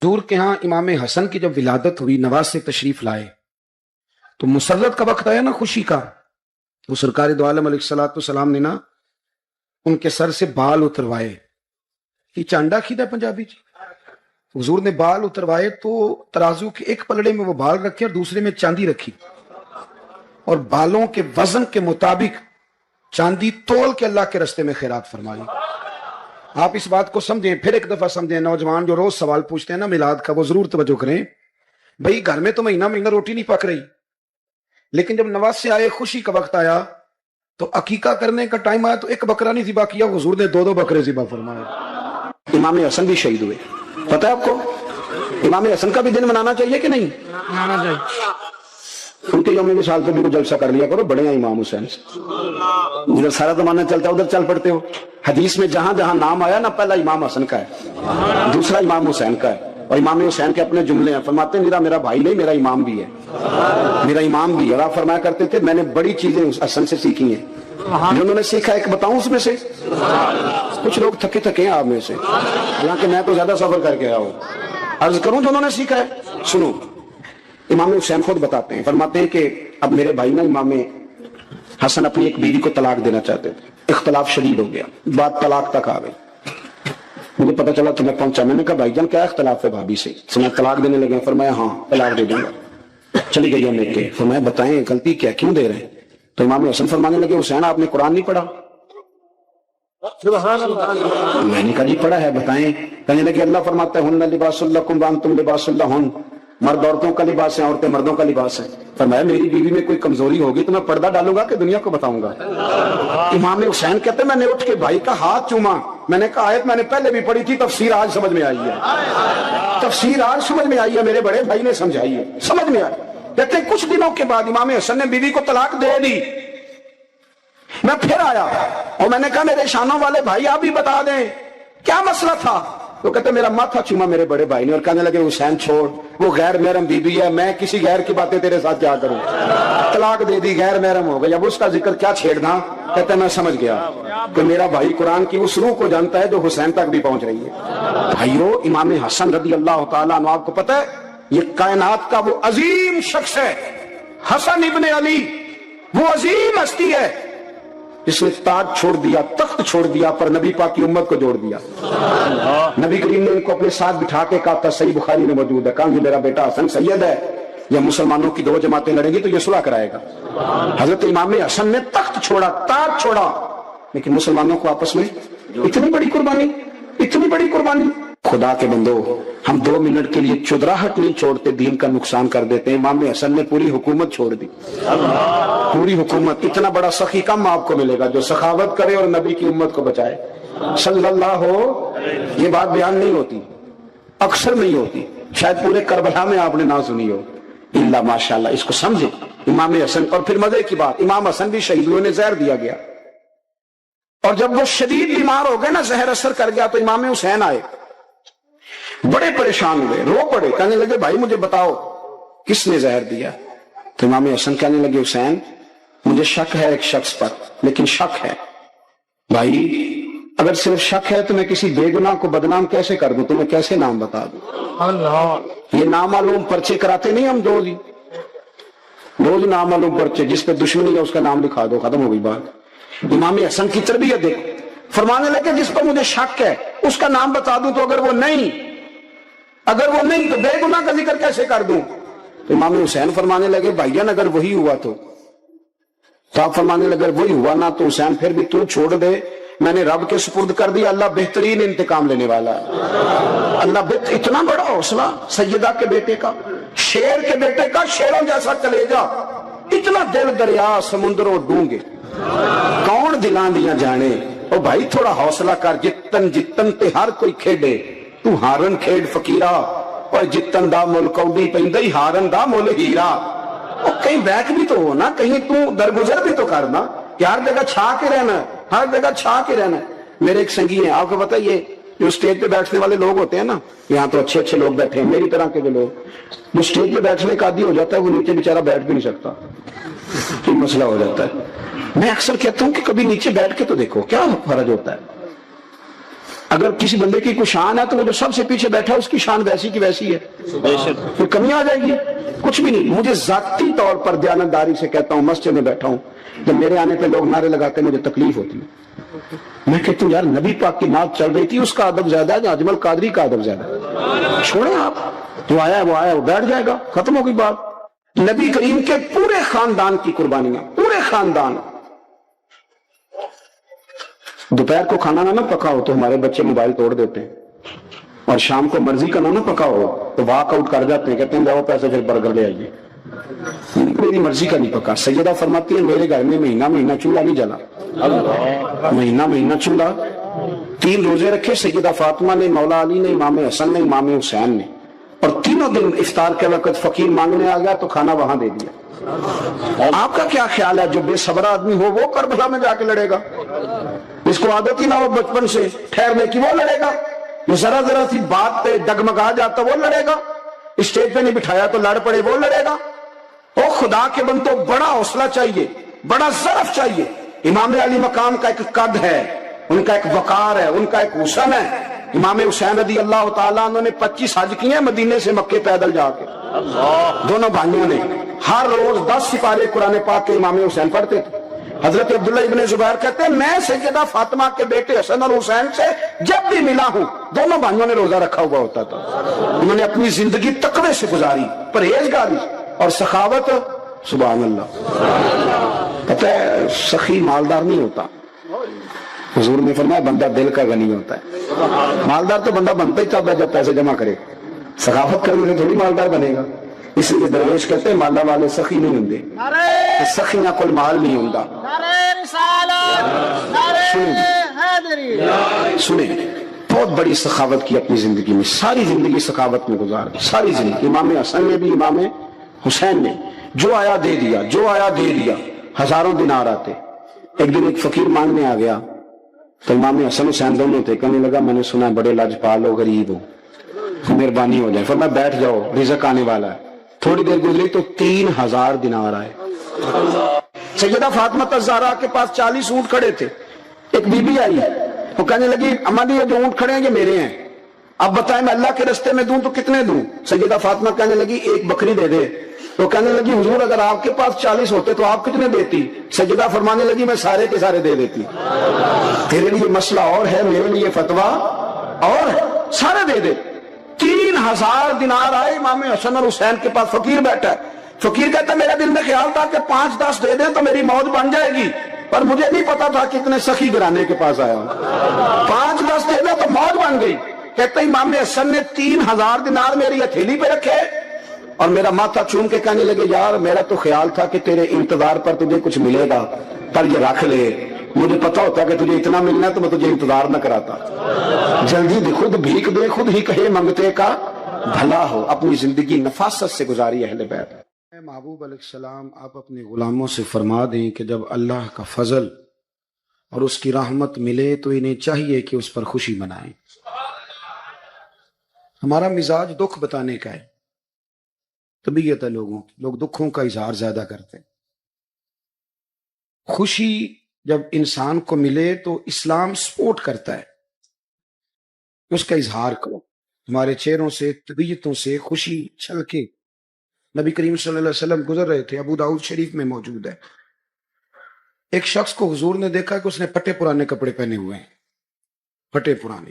حضور کے ہاں امام حسن کی جب ولادت ہوئی، نواز سے تشریف لائے تو مسرت کا وقت آیا نا، خوشی کا. وہ سرکار دو عالم علیہ الصلوۃ والسلام نے نا ان کے سر سے بال اتروائے. یہ چانڈا کھیدا پنجابی جی. حضور نے بال اتروائے تو ترازو کے ایک پلڑے میں وہ بال رکھے اور دوسرے میں چاندی رکھی، اور بالوں کے وزن کے مطابق چاندی تول کے اللہ کے رستے میں خیرات فرمائی. آپ اس بات کو سمجھیں، پھر ایک دفعہ سمجھیں. نوجوان جو روز سوال پوچھتے ہیں نا میلاد کا، وہ ضرور توجہ کریں. بھئی گھر میں تو مہینہ مہینہ روٹی نہیں پک رہی، لیکن جب نواز سے آئے، خوشی کا وقت آیا تو عقیقہ کرنے کا ٹائم آیا تو ایک بکرا نہیں ذبح کیا، حضور نے 2 بکرے ذبح فرمائے. امام حسن بھی شہید ہوئے. پتہ ہے آپ کو امام حسن کا بھی دن منانا چاہیے کہ نہیں منانا چاہیے؟ ان کے یوم مثال پہ بھی کوئی جلسہ کر لیا کرو، بڑے ہیں امام حسین سے. ادھر سارا زمانہ چلتا ہے، ادھر چل پڑتے ہو. حدیث میں جہاں جہاں نام آیا نا، پہلا امام حسن کا ہے، دوسرا امام حسین کا ہے. اور امام حسین کے اپنے جملے ہیں، فرماتے ہیں میرا بھائی نہیں، میرا امام بھی ہے، میرا امام بھی ہے. اور آپ فرمایا کرتے تھے میں نے بڑی چیزیں اس حسن سے سیکھی ہیں. جو انہوں نے سیکھا ایک بتاؤں اس میں سے. کچھ لوگ تھکے تھکے ہیں آپ میں سے، حالانکہ میں تو زیادہ سفر کر کے آیا ہوں. عرض کروں جو انہوں نے سیکھا ہے، سنو. امام حسین خود بتاتے ہیں، فرماتے ہیں کہ اب میرے بھائی نا امام حسن اپنی ایک بیوی کو طلاق دینا چاہتے تھے. اختلاف شدید ہو گیا، بات طلاق تک آ گئی. مجھے پتا چلا تو میں پہنچا. میں نے کہا بھائی جان کیا اختلاف ہے بھابھی سے؟ میں طلاق دینے لگے. فرمایا ہاں طلاق دے دوں گا. چلی گئی ہم کے. فرمایا بتائیں غلطی کیا، کیوں دے رہے ہیں؟ تو امام حسن فرمانے لگے حسین آپ نے قرآن نہیں پڑھا؟ میں نے کہا جی پڑھا ہے، بتائیں. کہنے لگے اللہ فرماتا ہے ہن لباس لکم وانتم لباس لہن، مرد عورتوں کا لباس ہے، عورتیں مردوں کا لباس ہے. فرمایا میری بیوی میں کوئی کمزوری ہوگی تو میں پردہ ڈالوں گا کہ دنیا کو بتاؤں گا؟ امام حسین کہتے ہیں میں نے اٹھ کے بھائی کا ہاتھ چوما. میں نے کہا آیت میں نے پہلے بھی پڑھی تھی، تفسیر آج سمجھ میں آئی ہے، تفسیر آج سمجھ میں آئی ہے، میرے بڑے بھائی نے سمجھائی ہے، سمجھ میں آئی. کہتے ہیں کچھ دنوں کے بعد امام حسن نے بیوی کو طلاق دے دی. میں پھر آیا اور میں نے کہا میرے شانوں والے بھائی آپ بھی بتا دیں کیا مسئلہ تھا. تو کہتے میرا ماتھا چوما میرے بڑے بھائی نے اور کہنے لگے حسین چھوڑ، وہ غیر محرم بیوی ہے، میں کسی غیر کی باتیں تیرے ساتھ کیا کروں؟ طلاق دے دی، غیر محرم ہو گئی، اب اس کا ذکر کیا چھیڑنا. کہتے میں سمجھ گیا کہ میرا بھائی قرآن کی اس روح کو جانتا ہے جو حسین تک بھی پہنچ رہی ہے. بھائیو امام حسن رضی اللہ تعالیٰ عنہ، آپ کو پتہ ہے یہ کائنات کا وہ عظیم شخص ہے، حسن ابن علی، وہ عظیم ہستی ہے جس نے تاج چھوڑ دیا، تخت چھوڑ دیا، پر نبی پاک کی امت کو جوڑ دیا. نبی کریم نے ان کو اپنے ساتھ بٹھا کے کہا تھا، صحیح بخاری میں موجود ہے، کہا کہ میرا بیٹا حسن سید ہے، یا مسلمانوں کی 2 جماعتیں لڑیں گی تو یہ صلح کرائے گا. حضرت امام حسن نے تخت چھوڑا، تاج چھوڑا، لیکن مسلمانوں کو آپس میں اتنی بڑی قربانی، اتنی بڑی قربانی. خدا کے بندو ہم 2 منٹ کے لیے چودراہٹ نہیں چھوڑتے، دین کا نقصان کر دیتے ہیں. امام حسن نے پوری حکومت چھوڑ دی، پوری حکومت. اتنا بڑا سخی کم آپ کو ملے گا جو سخاوت کرے اور نبی کی امت کو بچائے صلی اللہ ہو. یہ بات بیان نہیں ہوتی، اکثر نہیں ہوتی، شاید پورے کربلا میں آپ نے نہ سنی ہو الا ماشاءاللہ. اس کو سمجھے امام حسن. اور پھر مزے کی بات، امام حسن بھی شہید ہوئے، انہیں زہر دیا گیا، اور جب وہ شدید بیمار ہو گئے نا، زہر اثر کر گیا، تو امام حسین آئے، بڑے پریشان ہوئے، رو پڑے، کہنے لگے بھائی مجھے بتاؤ کس نے زہر دیا؟ تو امام حسن کہنے لگے حسین مجھے شک ہے ایک شخص پر، لیکن شک ہے بھائی، اگر صرف شک ہے تو میں کسی بے گناہ کو بدنام کیسے کر دوں، تمہیں کیسے نام بتا دوں؟ یہ نامعلوم پرچے کراتے نہیں ہم روز نامعلوم پرچے، جس پہ دشمنی ہے اس کا نام لکھا دو، ختم ہو گئی بات. امام حسن کی تربیت دیکھو، فرمانے لگے جس پر مجھے شک ہے اس کا نام بتا دوں، تو اگر وہ نہیں تو بے گناہ کا ذکر کیسے کر دوں؟ تو امام حسین فرمانے لگے بھائیان اگر وہی ہوا تو آپ فرمانے لگے وہی ہوا نا تو حسین پھر بھی تو چھوڑ دے، میں نے رب کے سپرد کر دیا، اللہ بہترین انتقام لینے والا ہے. اللہ اتنا بڑا حوصلہ سیدہ کے بیٹے کا، شیر کے بیٹے کا، شیروں جیسا کلیجا، اتنا دل دریا سمندروں ڈونگے، کون دلان دیا جانے. او بھائی تھوڑا حوصلہ کر، جتن تے ہر کوئی کھیڈے، تو ہارن کھیڈ فقیرہ، اور جتن دا مل کوڈی پیندی ہارن دا مل ہیرا. اور کہیں بیک بھی تو ہو نا، کہیں تو درگزر بھی تو کرنا، کہ ہر جگہ چھا کے رہنا، ہر جگہ چھا کے رہنا. میرے ایک سنگی ہیں، آپ کو پتہ یہ جو اسٹیج پہ بیٹھنے والے لوگ ہوتے ہیں نا، یہاں تو اچھے اچھے لوگ بیٹھے ہیں میری طرح کے جو لوگ، جو اسٹیج پہ بیٹھنے کا عادی ہو جاتا ہے وہ نیچے بیچارہ بیٹھ بھی نہیں سکتا، کوئی مسئلہ ہو جاتا ہے. میں اکثر کہتا ہوں کہ کبھی نیچے بیٹھ کے تو دیکھو کیا فرض ہوتا ہے. اگر کسی بندے کی کوئی شان ہے تو وہ جو سب سے پیچھے بیٹھا اس کی شان ویسی کی ویسی ہے، پھر کمی آ جائے گی؟ کچھ بھی نہیں. مجھے ذاتی طور پر دیانتداری سے کہتا ہوں، مسجد میں بیٹھا ہوں، جب میرے آنے پہ لوگ نعرے لگاتے ہیں مجھے تکلیف ہوتی ہے. میں کہتا ہوں یار نبی پاک کی بات چل رہی تھی، اس کا ادب زیادہ ہے یا اجمل قادری کا ادب زیادہ ہے؟ چھوڑیں آپ، جو آیا ہے وہ بیٹھ جائے گا، ختم ہو گئی بات. نبی کریم کے پورے خاندان کی قربانیاں، پورے خاندان. دوپہر کو کھانا نہ پکا ہو تو ہمارے بچے موبائل توڑ دیتے ہیں، اور شام کو مرضی کا نہ پکا ہو تو واک آؤٹ کر جاتے ہیں، کہتے ہیں جاؤ پیسے پھر برگر لے آئیے. میری مرضی کا نہیں پکا. سیدہ فرماتی ہے میرے گھر میں مہینہ چولہا نہیں جلا، مہینہ چولہا. 3 روزے رکھے سیدہ فاطمہ نے، مولا علی نے، امام حسن نے، امام حسین نے، اور تینوں دن افطار کے وقت فقیر مانگنے آ گیا تو کھانا وہاں دے دیا. آپ کا کیا خیال ہے جو بے صبر آدمی ہو وہ کربلا میں جا کے لڑے گا؟ اس کو عادت ہی نہ ہو بچپن سے ٹھہرنے کی، وہ لڑے گا؟ جو ذرا سی بات پہ ڈگمگا جاتا وہ لڑے گا؟ اسٹیج پہ نہیں بٹھایا تو لڑ پڑے وہ لڑے گا؟ او خدا کے بندو، بڑا حوصلہ چاہیے، بڑا ظرف چاہیے. امام علی مقام کا ایک قد ہے، ان کا ایک وقار ہے، ان کا ایک حسن ہے. امام حسین رضی اللہ تعالیٰ عنہ نے 25 حج کیے مدینے سے مکے پیدل جا کے. دونوں بھائیوں نے ہر روز 10 سپارے قرآن پاک کے امام حسین پڑھتے تھے. حضرت عبداللہ ابن زبیر کہتے ہیں میں سیدہ فاطمہ کے بیٹے حسن اور حسین سے جب بھی ملا ہوں دونوں بھائیوں نے روزہ رکھا ہوا ہوتا تھا. انہوں نے اپنی زندگی تقوی سے گزاری، پرہیزگاری اور سخاوت. سبحان اللہ. پتہ ہے سخی مالدار نہیں ہوتا. حضور نے فرمایا بندہ دل کا غنی ہوتا ہے. مالدار تو بندہ بنتا ہی تب ہے جب پیسے جمع کرے. سخاوت کرنے سے تھوڑی مالدار بنے گا. اس لیے درویش کہتے ہیں مالا والے سخی نہیں ہوں، سخی نہ کوئی مال نہیں ہوں. سنیں بہت بڑی سخاوت کی اپنی زندگی میں، ساری زندگی سخاوت میں گزار دی، ساری زندگی. امام حسن نے بھی، امام حسین نے جو آیا دے دیا، جو آیا دے دیا. ہزاروں دینار آتے. ایک دن ایک فقیر مانگنے آ گیا تو امام حسن حسین دونوں تھے. کہنے لگا میں نے سنا بڑے لاجپال ہو، غریب ہو، مہربانی ہو جائے. فرمایا بیٹھ جاؤ رزق آنے والا ہے. تھوڑی دیر گزری تو 3000 دینار آئے. سیدہ فاطمہ الزہرا کے پاس 40 اونٹ کھڑے تھے. ایک بی بی آئی، وہ کہنے لگی اما جی یہ جو اونٹ کھڑے ہیں یہ میرے ہیں، اب بتائیں میں اللہ کے رستے میں دوں تو کتنے دوں؟ سیدہ فاطمہ کہنے لگی 1 بکری دے دے. وہ کہنے لگی حضور اگر آپ کے پاس 40 ہوتے تو آپ کتنے دیتی؟ سیدہ فرمانے لگی میں سارے کے سارے دے دیتی. تیرے لیے مسئلہ اور ہے، میرے لیے فتویٰ اور ہے، سارے دے دے. 3000 دینار آئے. امام حسن اور حسین کے پاس فقیر بیٹھا ہے. فقیر کہتا ہے میرے دل میں خیال تھا کہ 5-10 دے دیں تو میری موت بن جائے گی، پر مجھے نہیں پتا تھا کہ اتنے سخی گھرانے کے پاس آیا ہوں. 5-10 دے دیں تو موت بن گئی. کہتے ہیں امام حسن نے 3000 دینار میری ہتھیلی پہ رکھے اور میرا ماتھا چوم کے کہنے لگے یار میرا تو خیال تھا کہ تیرے انتظار پر تجھے کچھ ملے گا، پر یہ رکھ لے. مجھے پتا ہوتا کہ تجھے اتنا ملنا ہے تو میں تجھے انتظار نہ کراتا. جلدی خود بھیک دے، خود ہی کہے منگتے کا بھلا ہو. اپنی زندگی نفاست سے گزاری اہل بیت. محبوب علیہ السلام آپ اپنے غلاموں سے فرما دیں کہ جب اللہ کا فضل اور اس کی رحمت ملے تو انہیں چاہیے کہ اس پر خوشی منائیں. ہمارا مزاج دکھ بتانے کا ہے، طبیعت ہے لوگوں کی، لوگ دکھوں کا اظہار زیادہ کرتے ہیں. خوشی جب انسان کو ملے تو اسلام سپورٹ کرتا ہے کہ اس کا اظہار کرو. ہمارے چہروں سے، طبیعتوں سے خوشی چھلکے. نبی کریم صلی اللہ علیہ وسلم گزر رہے تھے، ابو داؤد شریف میں موجود ہے. ایک شخص کو حضور نے دیکھا کہ اس نے پھٹے پرانے کپڑے پہنے ہوئے ہیں، پھٹے پرانے،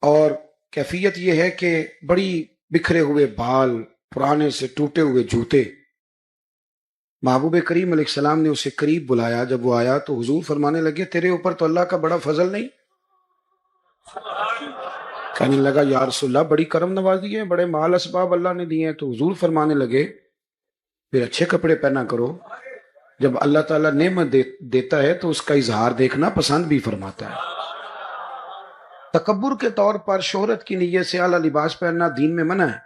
اور کیفیت یہ ہے کہ بڑی بکھرے ہوئے بال، پرانے سے ٹوٹے ہوئے جوتے. محبوب کریم علیہ السلام نے اسے قریب بلایا. جب وہ آیا تو حضور فرمانے لگے تیرے اوپر تو اللہ کا بڑا فضل نہیں؟ کہنے لگا یا رسول اللہ بڑی کرم نوازی ہے، بڑے مال اسباب اللہ نے دیے ہیں. تو حضور فرمانے لگے پھر اچھے کپڑے پہنا کرو. جب اللہ تعالیٰ نعمت دیتا ہے تو اس کا اظہار دیکھنا پسند بھی فرماتا ہے. تکبر کے طور پر شہرت کی نیت سے اعلیٰ لباس پہننا دین میں منع ہے،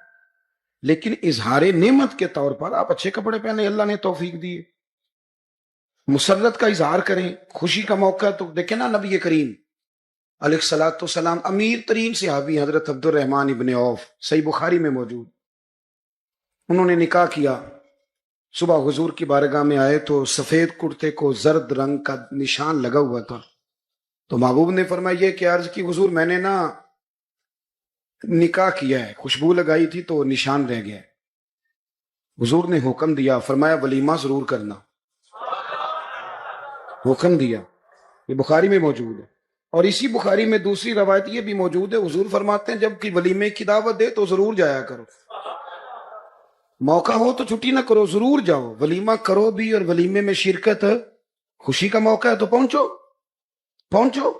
لیکن اظہار نعمت کے طور پر آپ اچھے کپڑے پہنے، اللہ نے توفیق دی. مسرت کا اظہار کریں، خوشی کا موقع. تو دیکھیں نا نبی کریم علیہ الصلوۃ والسلام امیر ترین صحابی حضرت عبد الرحمن ابن عوف، صحیح بخاری میں موجود، انہوں نے نکاح کیا. صبح حضور کی بارگاہ میں آئے تو سفید کرتے کو زرد رنگ کا نشان لگا ہوا تھا. تو محبوب نے فرمایا کہ عرض کی حضور میں نے نا نکاح کیا ہے، خوشبو لگائی تھی تو نشان رہ گیا ہے۔ حضور نے حکم دیا، فرمایا ولیمہ ضرور کرنا، حکم دیا۔ یہ بخاری میں موجود ہے، اور اسی بخاری میں دوسری روایت یہ بھی موجود ہے، حضور فرماتے ہیں جب کہ ولیمے کی دعوت دے تو ضرور جایا کرو، موقع ہو تو چھٹی نہ کرو، ضرور جاؤ، ولیمہ کرو بھی، اور ولیمے میں شرکت، خوشی کا موقع ہے تو پہنچو پہنچو۔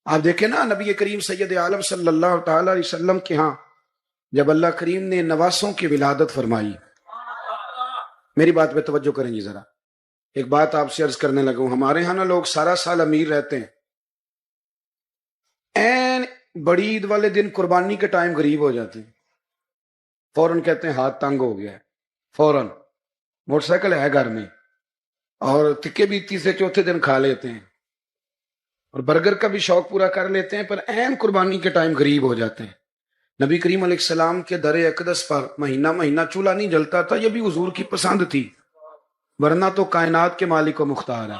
آپ دیکھیں نا نبی کریم سید عالم صلی اللہ تعالی علیہ وسلم کے ہاں جب اللہ کریم نے نواسوں کی ولادت فرمائی، میری بات پہ توجہ کریں گی ذرا، ایک بات آپ سے عرض کرنے لگا ہوں، ہمارے ہاں نا لوگ سارا سال امیر رہتے ہیں، این بڑی عید والے دن قربانی کے ٹائم غریب ہو جاتے ہیں، فوراً کہتے ہیں ہاتھ تنگ ہو گیا ہے، فوراً موٹر سائیکل ہے گھر میں، اور تکے بھی تیسرے چوتھے دن کھا لیتے ہیں، اور برگر کا بھی شوق پورا کر لیتے ہیں، پر این قربانی کے ٹائم غریب ہو جاتے ہیں۔ نبی کریم علیہ السلام کے در اقدس پر مہینہ مہینہ چولہا نہیں جلتا تھا، یہ بھی حضور کی پسند تھی، ورنہ تو کائنات کے مالک و مختار ہے،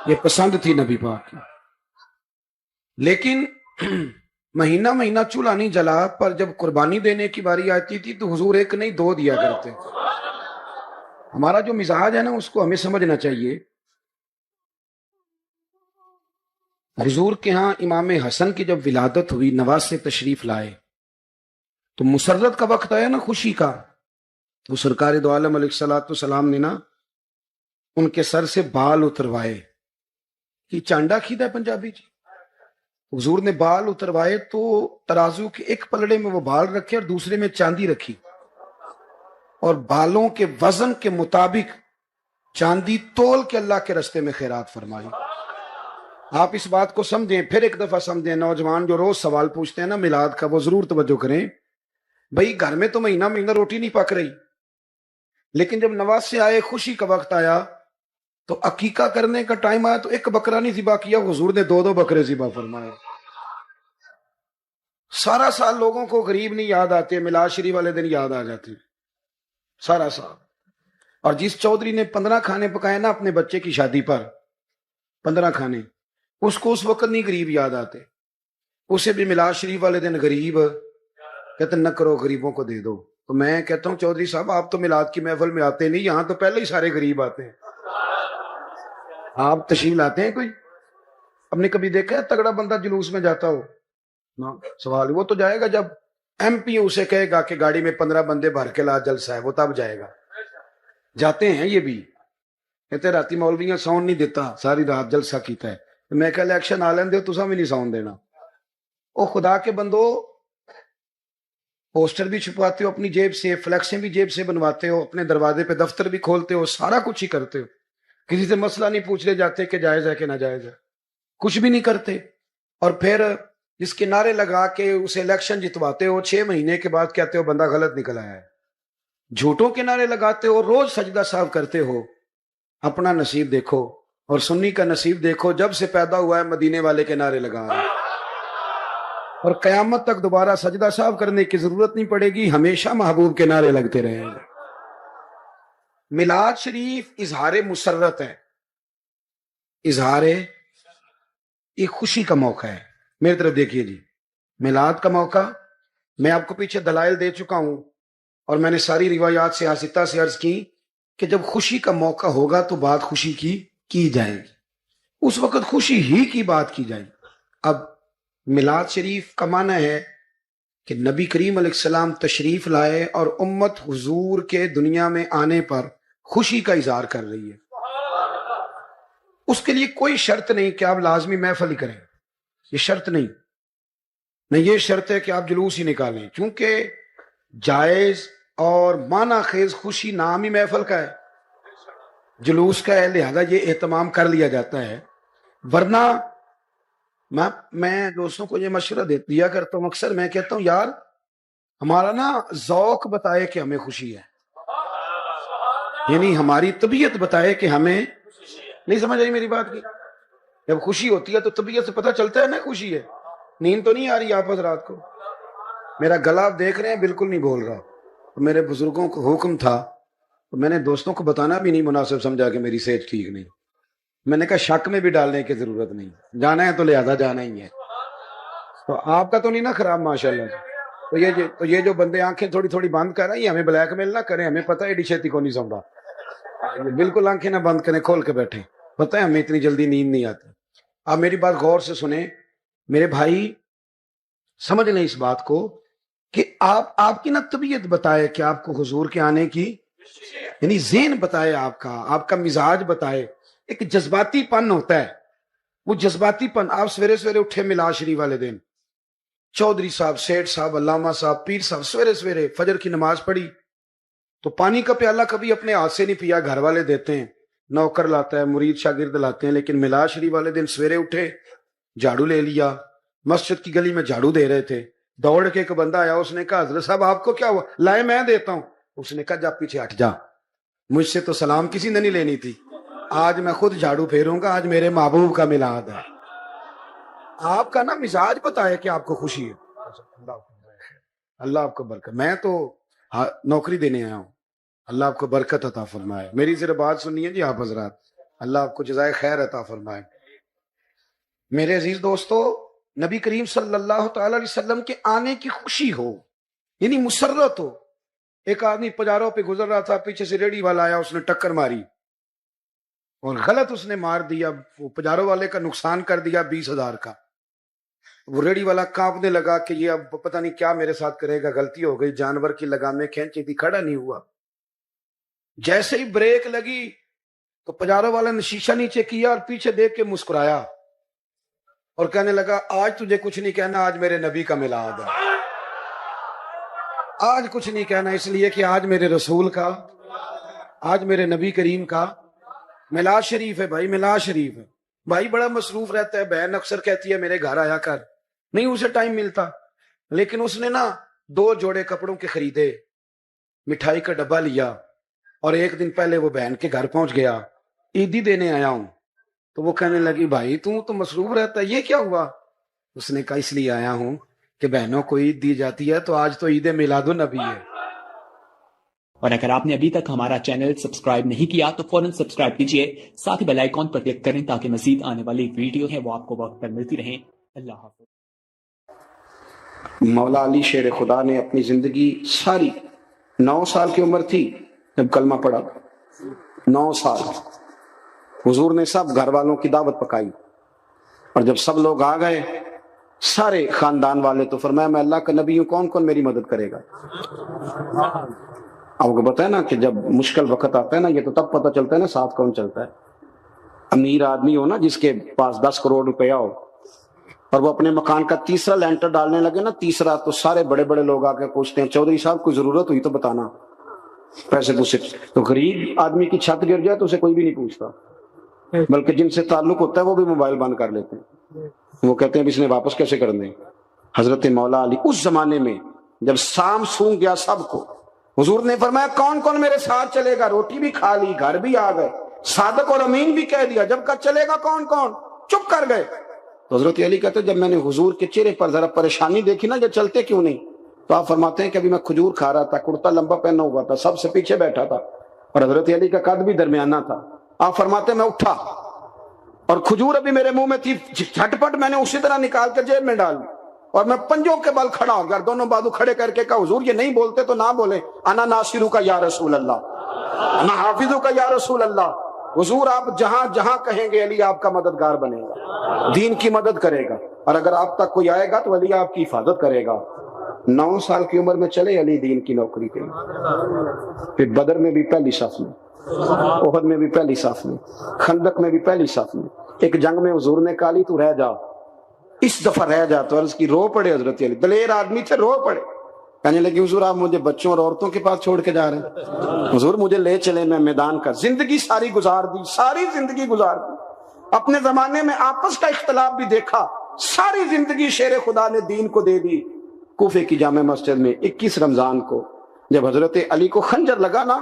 یہ پسند تھی نبی پاک کی۔ لیکن مہینہ مہینہ چولہا نہیں جلا، پر جب قربانی دینے کی باری آتی تھی تو حضور ایک نہیں دو دیا کرتے۔ ہمارا جو مزاج ہے نا اس کو ہمیں سمجھنا چاہیے۔ حضور کے ہاں امام حسن کی جب ولادت ہوئی، نواسے تشریف لائے، تو مسرت کا وقت آیا نا، خوشی کا، تو سرکار دو عالم علیہ الصلوۃ والسلام نے نا ان کے سر سے بال اتروائے، کہ چانڈا کھیدا ہے پنجابی جی، حضور نے بال اتروائے تو ترازو کے ایک پلڑے میں وہ بال رکھے اور دوسرے میں چاندی رکھی، اور بالوں کے وزن کے مطابق چاندی تول کے اللہ کے رستے میں خیرات فرمائی۔ آپ اس بات کو سمجھیں، پھر ایک دفعہ سمجھیں، نوجوان جو روز سوال پوچھتے ہیں نا میلاد کا، وہ ضرور توجہ کریں۔ بھئی گھر میں تو مہینہ مہینہ روٹی نہیں پک رہی، لیکن جب نواسے آئے، خوشی کا وقت آیا، تو عقیقہ کرنے کا ٹائم آیا تو ایک بکرا نہیں ذبح کیا، حضور نے دو دو بکرے ذبح فرمائے۔ سارا سال لوگوں کو غریب نہیں یاد آتے، میلاد شریف والے دن یاد آ جاتے سارا سال۔ اور جس چودھری نے 15 کھانے پکائے نا اپنے بچے کی شادی پر، 15 کھانے، اس کو اس وقت نہیں غریب یاد آتے، اسے بھی میلاد شریف والے دن غریب کہتے نہ کرو، غریبوں کو دے دو۔ تو میں کہتا ہوں چودھری صاحب آپ تو میلاد کی محفل میں آتے نہیں، یہاں تو پہلے ہی سارے غریب آتے ہیں، آپ تشریف لاتے ہیں کوئی؟ ہم نے کبھی دیکھا ہے تگڑا بندہ جلوس میں جاتا ہو؟ سوال وہ تو جائے گا جب ایم پی اسے کہے گا کہ گاڑی میں 15 بندے بھر کے لا، جلسہ ہے، وہ تب جائے گا۔ جاتے ہیں یہ بھی، کہتے راتی مولویاں ساؤنڈ نہیں دیتا، ساری رات جلسہ کیتا ہے۔ میں کہ الیکشن آ لین دے، تساں بھی نہیں ساؤنڈ دینا۔ او خدا کے بندو، پوسٹر بھی چھپواتے ہو اپنی جیب سے، فلیکسیں بھی جیب سے بنواتے ہو، اپنے دروازے پہ دفتر بھی کھولتے ہو، سارا کچھ ہی کرتے ہو، کسی سے مسئلہ نہیں پوچھنے جاتے کہ جائز ہے کہ ناجائز ہے، کچھ بھی نہیں کرتے، اور پھر جس کے نعرے لگا کے اسے الیکشن جتواتے ہو، 6 مہینے کے بعد کہتے ہو بندہ غلط نکل آیا ہے۔ جھوٹوں کے نعرے لگاتے ہو، روز سجدہ صاحب کرتے ہو، اپنا نصیب دیکھو اور سنی کا نصیب دیکھو، جب سے پیدا ہوا ہے مدینے والے کے نعرے لگا رہا ہے، اور قیامت تک دوبارہ سجدہ صاحب کرنے کی ضرورت نہیں پڑے گی، ہمیشہ محبوب کے نعرے لگتے رہیں گے۔ میلاد شریف اظہار مسرت ہے، اظہار ایک خوشی کا موقع ہے۔ میری طرف دیکھیے جی، میلاد کا موقع میں آپ کو پیچھے دلائل دے چکا ہوں، اور میں نے ساری روایات سے آستہ سے عرض کی کہ جب خوشی کا موقع ہوگا تو بات خوشی کی جائے گی، اس وقت خوشی ہی کی بات کی جائے گی۔ اب میلاد شریف کا معنی ہے کہ نبی کریم علیہ السلام تشریف لائے اور امت حضور کے دنیا میں آنے پر خوشی کا اظہار کر رہی ہے۔ اس کے لیے کوئی شرط نہیں کہ آپ لازمی محفل ہی کریں، یہ شرط نہیں، نہ یہ شرط ہے کہ آپ جلوس ہی نکالیں، چونکہ جائز اور معنی خیز خوشی نام ہی محفل کا ہے، جلوس کا ہے، لہذا یہ اہتمام کر لیا جاتا ہے۔ ورنہ میں دوستوں کو یہ مشورہ دیا کرتا ہوں، اکثر میں کہتا ہوں یار ہمارا نا ذوق بتائے کہ ہمیں خوشی ہے، یعنی ہماری طبیعت بتائے کہ ہمیں، نہیں سمجھ آئی میری بات کی؟ جب خوشی ہوتی ہے تو طبیعت سے پتہ چلتا ہے نا خوشی ہے۔ نیند تو نہیں آ رہی آپ حضرات کو؟ میرا گلا آپ دیکھ رہے ہیں بالکل نہیں بول رہا، میرے بزرگوں کو حکم تھا، میں نے دوستوں کو بتانا بھی نہیں مناسب سمجھا کہ میری صحت ٹھیک نہیں، میں نے کہا شک میں بھی ڈالنے کی ضرورت نہیں، جانا ہے تو لہذا جانا ہی ہے. تو آپ کا تو نہیں نا خراب ماشاءاللہ. تو یہ جو بندے آنکھیں تھوڑی تھوڑی بند کر رہے ہیں، ہمیں بلیک میل نہ کریں، ہمیں پتہ ہے ایڈی چھیتی کو نہیں سمجھا. بالکل آنکھیں نہ بند کریں، کھول کے بیٹھیں، پتہ ہے ہمیں اتنی جلدی نیند نہیں آتی. آپ میری بات غور سے سنیں میرے بھائی، سمجھ لیں اس بات کو کہ آپ کی نا طبیعت بتائے کہ آپ کو حضور کے آنے کی، یعنی ذہن بتائے، آپ کا مزاج بتائے. ایک جذباتی پن ہوتا ہے، وہ جذباتی پن. آپ سویرے سویرے اٹھے میلاد شریف والے دن، چودھری صاحب، سیٹھ صاحب، علامہ صاحب، پیر صاحب سویرے سویرے فجر کی نماز پڑھی تو پانی کا پیالہ کبھی اپنے ہاتھ سے نہیں پیا، گھر والے دیتے ہیں، نوکر لاتا ہے، مرید شاگرد لاتے ہیں. لیکن میلاد شریف والے دن سویرے اٹھے، جھاڑو لے لیا. مسجد کی گلی میں جھاڑو دے رہے تھے، دوڑ کے ایک بندہ آیا، اس نے کہا حضرت صاحب آپ کو کیا ہوا؟ لائے میں دیتا ہوں. اس نے کہا جا پیچھے ہٹ جا، مجھ سے تو سلام کسی نے نہیں لینی تھی، آج میں خود جھاڑو پھیروں گا، آج میرے محبوب کا میلاد ہے. آپ کا نا مزاج بتائے کہ آپ کو خوشی ہے. اللہ آپ کو برکت. میں تو نوکری دینے آیا ہوں، اللہ آپ کو برکت عطا فرمائے. میری ذرا بات سنیے جی آپ حضرات، اللہ آپ کو جزائے خیر عطا فرمائے. میرے عزیز دوستو، نبی کریم صلی اللہ تعالی علیہ وسلم کے آنے کی خوشی ہو، یعنی مسرت ہو. ایک آدمی پجاروں پہ گزر رہا تھا، پیچھے سے ریڑھی والا آیا، اس نے ٹکر ماری اور غلط اس نے مار دیا، وہ پجاروں والے کا نقصان کر دیا 20,000 کا. وہ ریڑھی والا کانپنے لگا کہ یہ اب پتہ نہیں کیا میرے ساتھ کرے گا، غلطی ہو گئی، جانور کی لگامیں کھینچی تھی، کھڑا نہیں ہوا. جیسے ہی بریک لگی تو پجاروں والے نے شیشہ نیچے کیا اور پیچھے دیکھ کے مسکرایا اور کہنے لگا آج تجھے کچھ نہیں کہنا، آج میرے نبی کا میلاد ہے. آج کچھ نہیں کہنا اس لیے کہ آج میرے رسول کا، آج میرے نبی کریم کا میلاد شریف ہے. بھائی میلاد شریف ہے. بھائی بڑا مصروف رہتا ہے، بہن اکثر کہتی ہے میرے گھر آیا کر، نہیں اسے ٹائم ملتا. لیکن اس نے نا 2 جوڑے کپڑوں کے خریدے، مٹھائی کا ڈبہ لیا اور ایک دن پہلے وہ بہن کے گھر پہنچ گیا، عیدی دینے آیا ہوں. تو وہ کہنے لگی بھائی تو مصروف رہتا ہے، یہ کیا ہوا؟ اس نے کہا اس لیے آیا ہوں کہ بہنوں کو عید دی جاتی ہے، تو آج تو عید میلاد النبی ہے. اور اگر آپ نے ابھی تک ہمارا چینل سبسکرائب نہیں کیا تو فوراً سبسکرائب کیجئے، ساتھ ہی بیل آئیکن پر کلک کریں تاکہ مزید آنے والی ویڈیو ہے وہ آپ کو وقت پر ملتی رہیں. اللہ حافظ. مولا علی شیر خدا نے اپنی زندگی ساری 9 سال کی عمر تھی جب کلمہ پڑھا. 9 سال حضور نے سب گھر والوں کی دعوت پکائی، اور جب سب لوگ آ گئے سارے خاندان والے، تو فرمایا میں اللہ کا نبی ہوں، کون کون میری مدد کرے گا؟ آپ کو پتا ہے نا کہ جب مشکل وقت آتا ہے نا، یہ تو تب پتہ چلتا ہے نا ساتھ کون چلتا ہے. امیر آدمی ہو نا، جس کے پاس 10 کروڑ روپیہ ہو اور وہ اپنے مکان کا تیسرا لینٹر ڈالنے لگے نا، تیسرا، تو سارے بڑے بڑے لوگ آ کے پوچھتے ہیں چودھری صاحب کوئی ضرورت ہوئی تو بتانا، پیسے پوچھے. تو غریب آدمی کی چھت گر جائے تو اسے کوئی بھی نہیں پوچھتا، بلکہ جن سے تعلق ہوتا ہے وہ بھی موبائل بند کر لیتے ہیں. وہ کہتے ہیں اب اس نے واپس کیسے کر دیں. حضرت مولا علی اس زمانے میں جب سام سونگ گیا سب کو، حضور نے فرمایا کون کون میرے ساتھ چلے گا؟ روٹی بھی کھا لی، گھر بھی آ گئے، صادق اور امین بھی کہہ دیا. جب کہا چلے گا کون کون، چپ کر گئے. تو حضرت علی کہتے جب میں نے حضور کے چہرے پر ذرا پریشانی دیکھی نا، یہ چلتے کیوں نہیں، تو آپ فرماتے ہیں کہ ابھی میں کھجور کھا رہا تھا، کرتا لمبا پہنا ہوا تھا، سب سے پیچھے بیٹھا تھا، اور حضرت علی کا قد بھی درمیانہ تھا. آپ فرماتے ہیں میں اٹھا اور کھجور ابھی میرے منہ میں تھی، جھٹپٹ میں نے اسی طرح نکال کر جیب میں ڈال دی اور میں پنجوں کے بل کھڑا ہو گیا، دونوں بازو کھڑے کر کے کہا حضور یہ نہیں بولتے تو نہ بولیں، انا ناصرو کا یا رسول اللہ، انا حافظو کا یا رسول اللہ. حضور آپ جہاں جہاں کہیں گے علی آپ کا مددگار بنے گا، دین کی مدد کرے گا، اور اگر آپ تک کوئی آئے گا تو علی آپ کی حفاظت کرے گا. 9 سال کی عمر میں چلے علی دین کی نوکری کے لیے. پھر بدر میں بھی پہلی صف میں، احد میں بھی پہلی صف میں، خندق میں بھی پہلی صف میں. ایک جنگ میں حضور نے کہا علی تو رہ جا، اس دفعہ رہ جا. تو عرض کی رو پڑے حضرت علی، دلیر آدمی تھے، رو پڑے. کہنے لگے حضور آپ مجھے بچوں اور عورتوں کے پاس چھوڑ کے جا رہے ہیں؟ حضور مجھے لے چلے، میں میدان کا زندگی ساری گزار دی، ساری زندگی گزار دی. اپنے زمانے میں آپس کا اختلاف بھی دیکھا، ساری زندگی شیر خدا نے دین کو دے دی. کوفے کی جامع مسجد میں 21 رمضان کو جب حضرت علی کو خنجر لگا نا،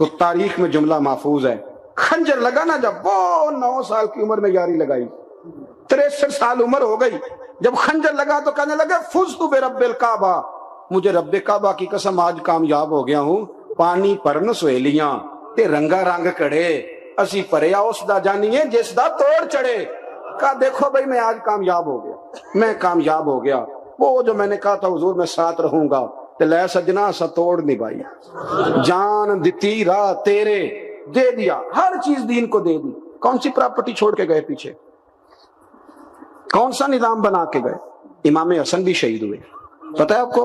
تو تاریخ میں جملہ محفوظ ہے، خنجر لگا نا جب، وہ 9 سال کی عمر میں یاری لگائی، 63 سال عمر ہو گئی. جب خنجر لگا تو کہنے لگا فزت برب الکعبہ، مجھے رب کعبہ کی قسم آج کامیاب ہو گیا ہوں. پانی پرن سویلیاں تے رنگا رنگ کڑے، اسی پریا اس دا جانیے جس دا توڑ چڑھے. کہا دیکھو بھائی میں آج کامیاب ہو گیا, میں کامیاب ہو گیا. وہ جو میں نے کہا تھا حضور میں ساتھ رہوں گا, تے لے سجنا سا توڑ نہیں بھائی, جان دیتی راہ تیرے دے دیا, ہر چیز دین کو دے دی. کون سی پراپرٹی چھوڑ کے گئے پیچھے, کون سا نظام بنا کے گئے؟ امام حسن بھی شہید ہوئے. پتہ ہے آپ کو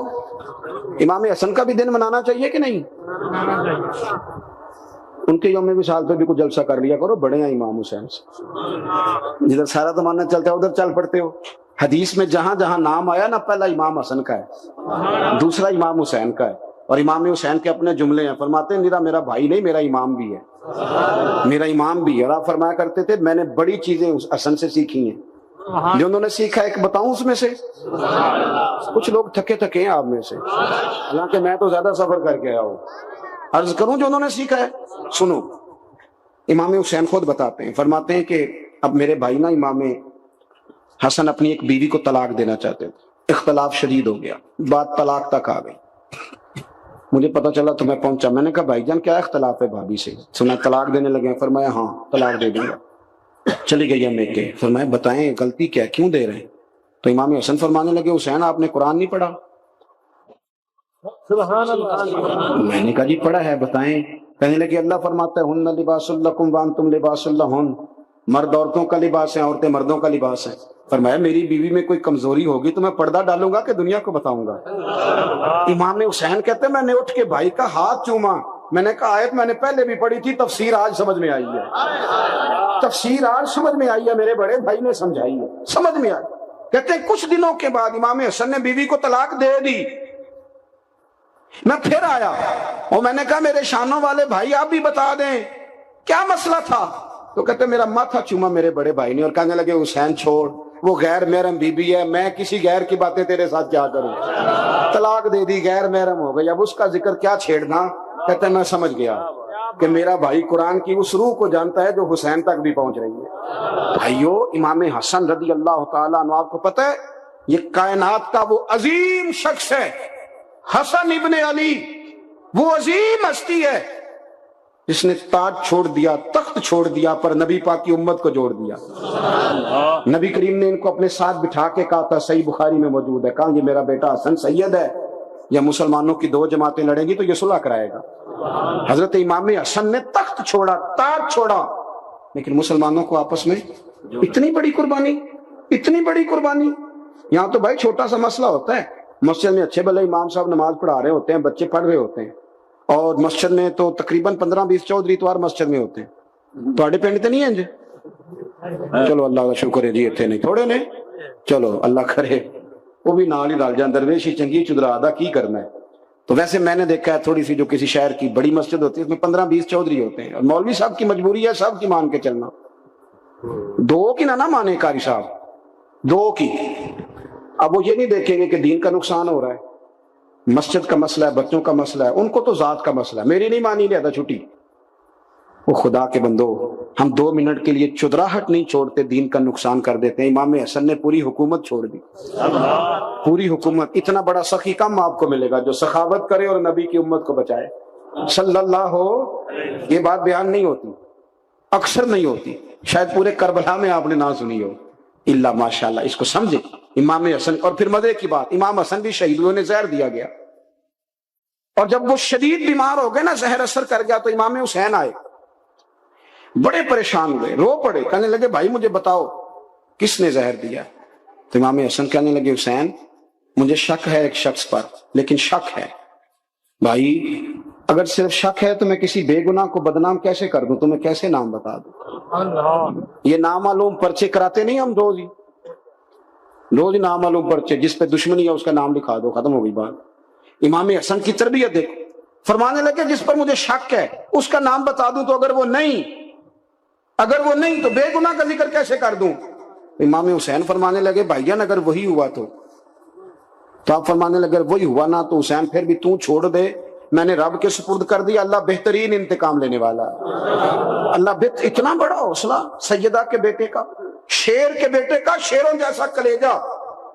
امام حسن کا بھی دن منانا چاہیے کہ نہیں؟ ان کے یوم وصال پہ بھی کچھ جلسہ کر لیا کرو, بڑے ہیں امام حسین سے. جدھر سارا زمانہ چلتا ہے ادھر چل پڑتے ہو. حدیث میں جہاں جہاں نام آیا نا, پہلا امام حسن کا ہے, دوسرا امام حسین کا ہے, اور امام حسین کے اپنے جملے ہیں. فرماتے ہیں میرا بھائی نہیں, میرا امام بھی ہے, میرا امام بھی ہے. اور آپ فرمایا کرتے تھے میں نے بڑی چیزیں اس حسن سے سیکھی ہیں. جو انہوں نے سیکھا ایک بتاؤں اس میں سے؟ کچھ لوگ تھکے تھکے ہیں آپ میں سے, حالانکہ میں تو زیادہ سفر کر کے آیا ہوں. عرض کروں جو انہوں نے سیکھا ہے, سنو. امام حسین خود بتاتے ہیں, فرماتے ہیں کہ اب میرے بھائی نا امام حسن اپنی ایک بیوی کو طلاق دینا چاہتے تھے. اختلاف شدید ہو گیا, بات طلاق تک آ گئی. مجھے پتا چلا تو میں پہنچا. میں نے کہا بھائی جان کیا اختلاف ہے بھابھی سے؟ سنا طلاق دینے لگے. فرمایا ہاں طلاق دے دوں گا. چلی گئی امی کے. فرمایا بتائیں غلطی کیا, کیوں دے رہے ہیں؟ تو امام حسن فرمانے لگے حسین آپ نے قرآن نہیں پڑھا؟ سبحان اللہ. میں نے کہا جی پڑھا ہے, بتائیں. کہنے لگے اللہ فرماتا ہے ہن لباس لکم وانتم لباس لہن, مرد عورتوں کا لباس ہے, عورتیں مردوں کا لباس ہے. فرمایا میری بیوی میں کوئی کمزوری ہوگی تو میں پردہ ڈالوں گا کہ دنیا کو بتاؤں گا؟ امام حسین کہتے ہیں میں نے اٹھ کے بھائی کا ہاتھ چوما. میں نے کہا آیت میں نے پہلے بھی پڑھی تھی, تفسیر آج سمجھ میں آئی ہے, تفسیر آج سمجھ میں آئی ہے, میرے بڑے بھائی نے سمجھائی ہے, سمجھ میں آئی. کہتے ہیں کچھ دنوں کے بعد امام حسن نے بیوی کو طلاق دے دی. میں پھر آیا اور میں نے کہا میرے شانوں والے بھائی آپ بھی بتا دیں کیا مسئلہ تھا. تو کہتے میرا ماتھا چوما میرے بڑے بھائی نے, اور کہنے لگے حسین چھوڑ, وہ غیر محرم بیوی ہے, میں کسی غیر کی باتیں تیرے ساتھ کیا کروں. طلاق دے دی, غیر محرم ہو گئی, اب اس کا ذکر کیا چھیڑنا. کہتے میں سمجھ گیا کہ میرا بھائی قرآن کی اس روح کو جانتا ہے جو حسین تک بھی پہنچ رہی ہے. بھائیو امام حسن رضی اللہ تعالیٰ عنہ, آپ کو پتہ ہے یہ کائنات کا وہ عظیم شخص ہے, حسن ابن علی, وہ عظیم ہستی ہے جس نے تاج چھوڑ دیا, تخت چھوڑ دیا, پر نبی پاک کی امت کو جوڑ دیا. نبی کریم نے ان کو اپنے ساتھ بٹھا کے کہا تھا, صحیح بخاری میں موجود ہے, کہا یہ میرا بیٹا حسن سید ہے, یا مسلمانوں کی دو جماعتیں لڑیں گی تو یہ صلح کرائے گا. حضرت امام حسن نے تخت چھوڑا, تاج چھوڑا, لیکن مسلمانوں کو آپس میں اتنی بڑی قربانی, اتنی بڑی قربانی. یہاں تو بھائی چھوٹا سا مسئلہ ہوتا ہے, مسجد میں اچھے بھلے امام صاحب نماز پڑھا رہے ہوتے ہیں, بچے پڑھ رہے ہوتے ہیں, اور مسجد میں تو تقریباً 15-20 چودھری اتوار مسجد میں ہوتے ہیں. تو پنڈ تو نہیں ہیں جی؟ چلو اللہ کا شکر ہے جی, اتنے نہیں تھوڑے نے, چلو اللہ کرے وہ بھی نال ہی رل جان, درویش ہی چنگی چدرا دا کی کرنا ہے. تو ویسے میں نے دیکھا ہے تھوڑی سی جو کسی شہر کی بڑی مسجد ہوتی ہے اس میں 15-20 چودھری ہوتے ہیں, اور مولوی صاحب کی مجبوری ہے سب کی مان کے چلنا. دو کی نہ مانے قاری صاحب, دو کی. اب وہ یہ نہیں دیکھیں گے کہ دین کا نقصان ہو رہا ہے, مسجد کا مسئلہ ہے, بچوں کا مسئلہ ہے, ان کو تو ذات کا مسئلہ ہے. میری نہیں مانی لیا تھا چھٹی. وہ خدا کے بندو, ہم 2 منٹ کے لیے چدراہٹ نہیں چھوڑتے, دین کا نقصان کر دیتے ہیں. امام حسن نے پوری حکومت چھوڑ دی, پوری حکومت. اتنا بڑا سخی کم آپ کو ملے گا جو سخاوت کرے اور نبی کی امت کو بچائے صلی اللہ ہو. یہ بات بیان نہیں ہوتی, اکثر نہیں ہوتی, شاید پورے کربلا میں آپ نے نہ سنی ہو الا ماشاءاللہ. اس کو سمجھے امام حسن. اور پھر مزے کی بات, امام حسن بھی شہید ہوئے, انہیں زہر دیا گیا, اور جب وہ شدید بیمار ہو گئے نا, زہر اثر کر گیا, تو امام حسین آئے, بڑے پریشان ہوئے, رو پڑے, کہنے لگے بھائی مجھے بتاؤ کس نے زہر دیا. تو امام حسن کہنے لگے حسین مجھے شک ہے ایک شخص پر, لیکن شک ہے بھائی, اگر صرف شک ہے تو میں کسی بے گناہ کو بدنام کیسے کر دوں, تمہیں کیسے نام بتا دوں. یہ نامعلوم پرچے کراتے نہیں ہم روز ہی, روز نامعلوم پرچے, جس پہ دشمنی ہے اس کا نام لکھا دو, ختم ہو گئی بات. امام حسن کی تربیت دیکھو, فرمانے لگے جس پر مجھے شک ہے اس کا نام بتا دوں, تو اگر وہ نہیں تو بے گناہ کا ذکر کیسے کر دوں. امام حسین فرمانے لگے بھائی جان اگر وہی ہوا تو آپ فرمانے لگے اگر وہی ہوا نا تو حسین پھر بھی تو چھوڑ دے, میں نے رب کے سپرد کر دیا, اللہ بہترین انتقام لینے والا. اللہ اتنا بڑا حوصلہ سیدہ کے بیٹے کا, شیر کے بیٹے کا, شیروں جیسا کلیجہ,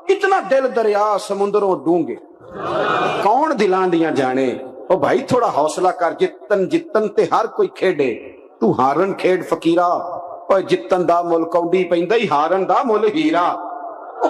اتنا دل دریا سمندروں ڈونگے, کون دلان دیاں جانے. او بھائی تھوڑا حوصلہ کر, جتن تے ہر کوئی کھیڑے, ਤੂੰ ਹਾਰਨ ਖੇਡ ਫਕੀਰਾ, ਓਏ ਜਿੱਤਨ ਦਾ ਮੁੱਲ ਕੌਡੀ ਪੈਂਦਾ ਹੀ, ਹਾਰਨ ਦਾ ਮੁੱਲ ਹੀਰਾ। ਉਹ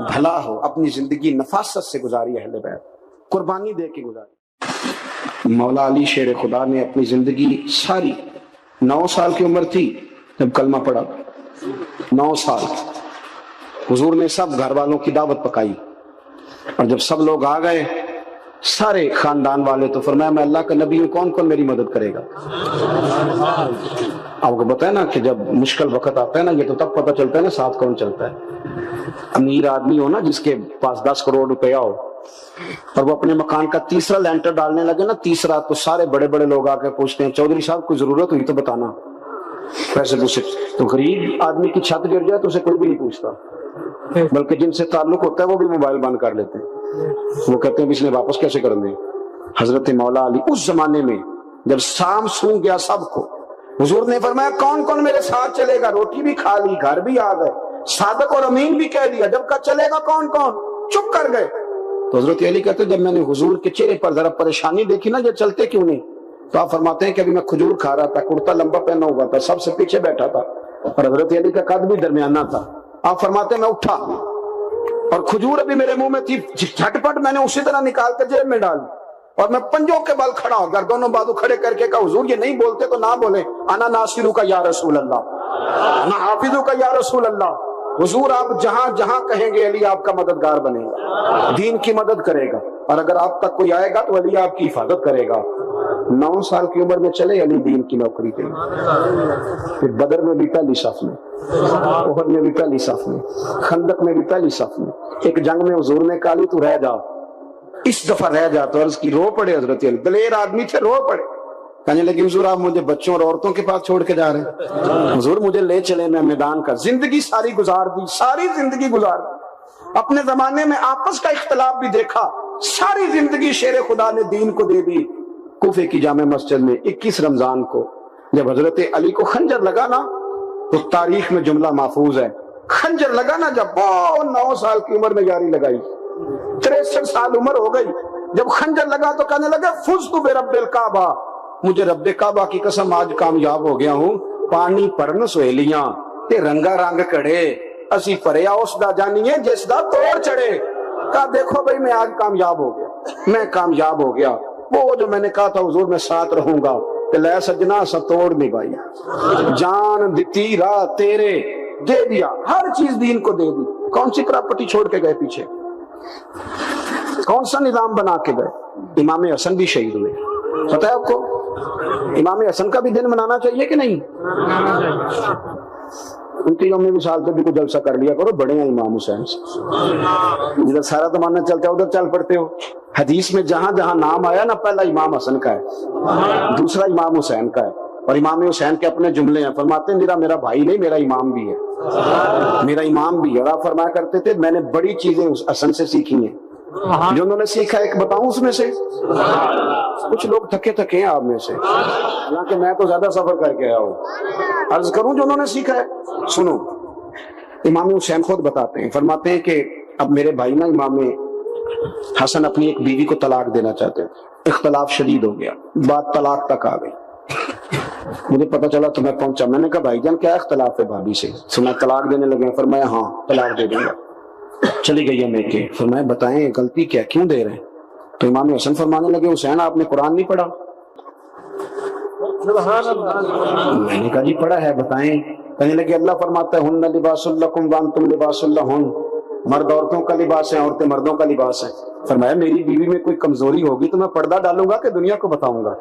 بھلا ہو، اپنی زندگی نفاست سے گزاری اہل بیت، قربانی دے کے گزاری۔ مولا علی شیر خدا نے اپنی زندگی ساری 9 سال کی عمر تھی جب کلمہ پڑھا، 9 سال حضور نے سب گھر والوں کی دعوت پکائی، اور جب سب لوگ آ گئے سارے خاندان والے، تو فرمایا میں اللہ کا نبی ہوں، کون کون میری مدد کرے گا؟ آپ کو پتا ہے نا کہ جب مشکل وقت آتا ہے نا، یہ تو تب پتہ چلتا ہے نا ساتھ کون چلتا ہے۔ امیر آدمی ہو نا، جس کے پاس 10 کروڑ روپیہ ہو، اور وہ اپنے مکان کا تیسرا لینٹر ڈالنے لگے نا، تیسرا، تو سارے بڑے بڑے لوگ آ کے پوچھتے ہیں چودھری صاحب کوئی ضرورت ہوئی تو بتانا، پیسے پوچھے۔ تو غریب آدمی کی چھت گر جائے تو اسے کوئی بھی نہیں پوچھتا، بلکہ جن سے تعلق ہوتا ہے وہ بھی موبائل بند کر لیتے ہیں، وہ کہتے ہیں اس نے واپس کیسے کر دیں۔ حضرت مولا علی اس زمانے میں جب شام سو گیا سب کو، حضور نے فرمایا کون کون میرے ساتھ چلے گا؟ روٹی بھی کھا لی، گھر بھی آ گئے، صادق اور امین بھی کہہ دیا، جب کا چلے گا کون کون؟ چپ کر گئے۔ تو حضرت علی کہتے جب میں نے حضور کے چہرے پر ذرا پریشانی دیکھی نا، یہ چلتے کیوں نہیں، تو آپ فرماتے ہیں کہ ابھی میں کھجور کھا رہا تھا، کرتا لمبا پہنا ہوا تھا، سب سے پیچھے بیٹھا تھا، اور حضرت علی کا قد بھی درمیانہ تھا۔ آپ فرماتے ہیں میں اٹھا اور کھجور ابھی میرے منہ میں تھی، جھٹپٹ میں نے اسی طرح نکال کر جیب میں ڈال، اور میں پنجوں کے بل کھڑا ہو کر دونوں بازو کھڑے کر کے کہا حضور یہ نہیں بولتے تو نہ بولے، انا ناصرو کا یا رسول اللہ، انا حافظو کا یا رسول اللہ۔ حضور آپ جہاں جہاں کہیں گے علی آپ کا مددگار بنے گا، دین کی مدد کرے گا، اور اگر آپ تک کوئی آئے گا تو علی آپ کی حفاظت کرے گا۔ 9 سال کی عمر میں چلے علی دین کی نوکری پہ، پھر بدر میں بھی پہلی صف میں، احد میں بھی پہلی صف میں، خندق میں بھی پہلی صف میں۔ ایک جنگ میں حضور نے کہا علی تو رہ جا، اس دفعہ رہ جا، تو عرض کی، رو پڑے حضرت علی، دلیر آدمی تھے، رو پڑے، کہنے لگے حضور آپ مجھے بچوں اور عورتوں کے پاس چھوڑ کے جا رہے ہیں؟ حضور مجھے لے چلے، میں میدان کا زندگی ساری گزار دی، ساری زندگی گزار دی، اپنے زمانے میں آپس کا اختلاف بھی دیکھا، ساری زندگی شیر خدا نے دین کو دے دی۔ کوفے کی جامع مسجد میں 21 رمضان کو جب حضرت علی کو خنجر لگا نا، تو تاریخ میں جملہ محفوظ ہے، خنجر لگا نا جب، وہ 9 سال کی عمر میں یاری لگائی، 63 سال عمر ہو گئی، جب خنجر لگا تو کہنے لگا فزت برب الکعبہ، مجھے رب کعبہ کی قسم آج کامیاب ہو گیا ہوں، پانی پرن سہیلیاں تے رنگا رنگ کڑے، اسی پریا اس دا جانیے جس دا توڑ چڑھے۔ کہا دیکھو بھائی میں آج کامیاب ہو گیا، میں کامیاب ہو گیا، وہ جو میں نے کہا تھا حضور میں ساتھ رہوں گا، کہ لے سجنا سا توڑ نہیں بھائی، جان دیتی راہ تیرے دے دیا، ہر چیز دین کو دے دی۔ کون سی پراپرٹی چھوڑ کے گئے پیچھے؟ کون سا نظام بنا کے گئے؟ امام حسن بھی شہید ہوئے، پتہ ہے آپ کو؟ امام حسن کا بھی دن منانا چاہیے کہ نہیں؟ ان کی یوم وصال پہ بھی کوئی جلسہ کر لیا کرو، بڑے ہیں امام حسین سے، جدھر سارا زمانہ چلتا ہے ادھر چل پڑتے ہو۔ حدیث میں جہاں جہاں نام آیا نا، پہلا امام حسن کا ہے، دوسرا امام حسین کا ہے، اور امام حسین کے اپنے جملے ہیں، فرماتے ہیں میرا بھائی نہیں، میرا امام بھی ہے، میرا امام بھی ہے۔ اور آپ فرمایا کرتے تھے میں نے بڑی چیزیں اس حسن سے سیکھی ہیں، جو انہوں نے سیکھا ایک بتاؤں اس میں سے؟ کچھ لوگ تھکے تھکے ہیں آپ میں سے، حالانکہ میں تو زیادہ سفر کر کے آیا ہوں، عرض کروں جو انہوں نے سیکھا ہے؟ سنو، امام حسین خود بتاتے ہیں، فرماتے ہیں کہ اب میرے بھائی نا امام حسن اپنی ایک بیوی کو طلاق دینا چاہتے ہیں، اختلاف شدید ہو گیا، بات طلاق تک آ گئی، مجھے پتا چلا تو میں پہنچا، میں نے کہا بھائی جان کیا اختلاف ہے بھابھی سے؟ سنا طلاق دینے لگے، فرمایا ہاں طلاق دے دیں گا۔ چلی گئی ہے میں کہ، فرمایا بتائیں غلطی کیا، کیوں دے رہے ہیں؟ تو امام حسن فرمانے لگے حسین آپ نے قرآن نہیں پڑھا؟ میں نے کہا جی پڑھا ہے، بتائیں۔ کہنے لگے اللہ فرماتا ہے ہن لباس لکم وانتم لباس لہن، مرد عورتوں کا لباس ہے، عورتیں مردوں کا لباس ہے۔ فرمایا میری بیوی میں کوئی کمزوری ہوگی تو میں پردہ ڈالوں گا کہ دنیا کو بتاؤں گا؟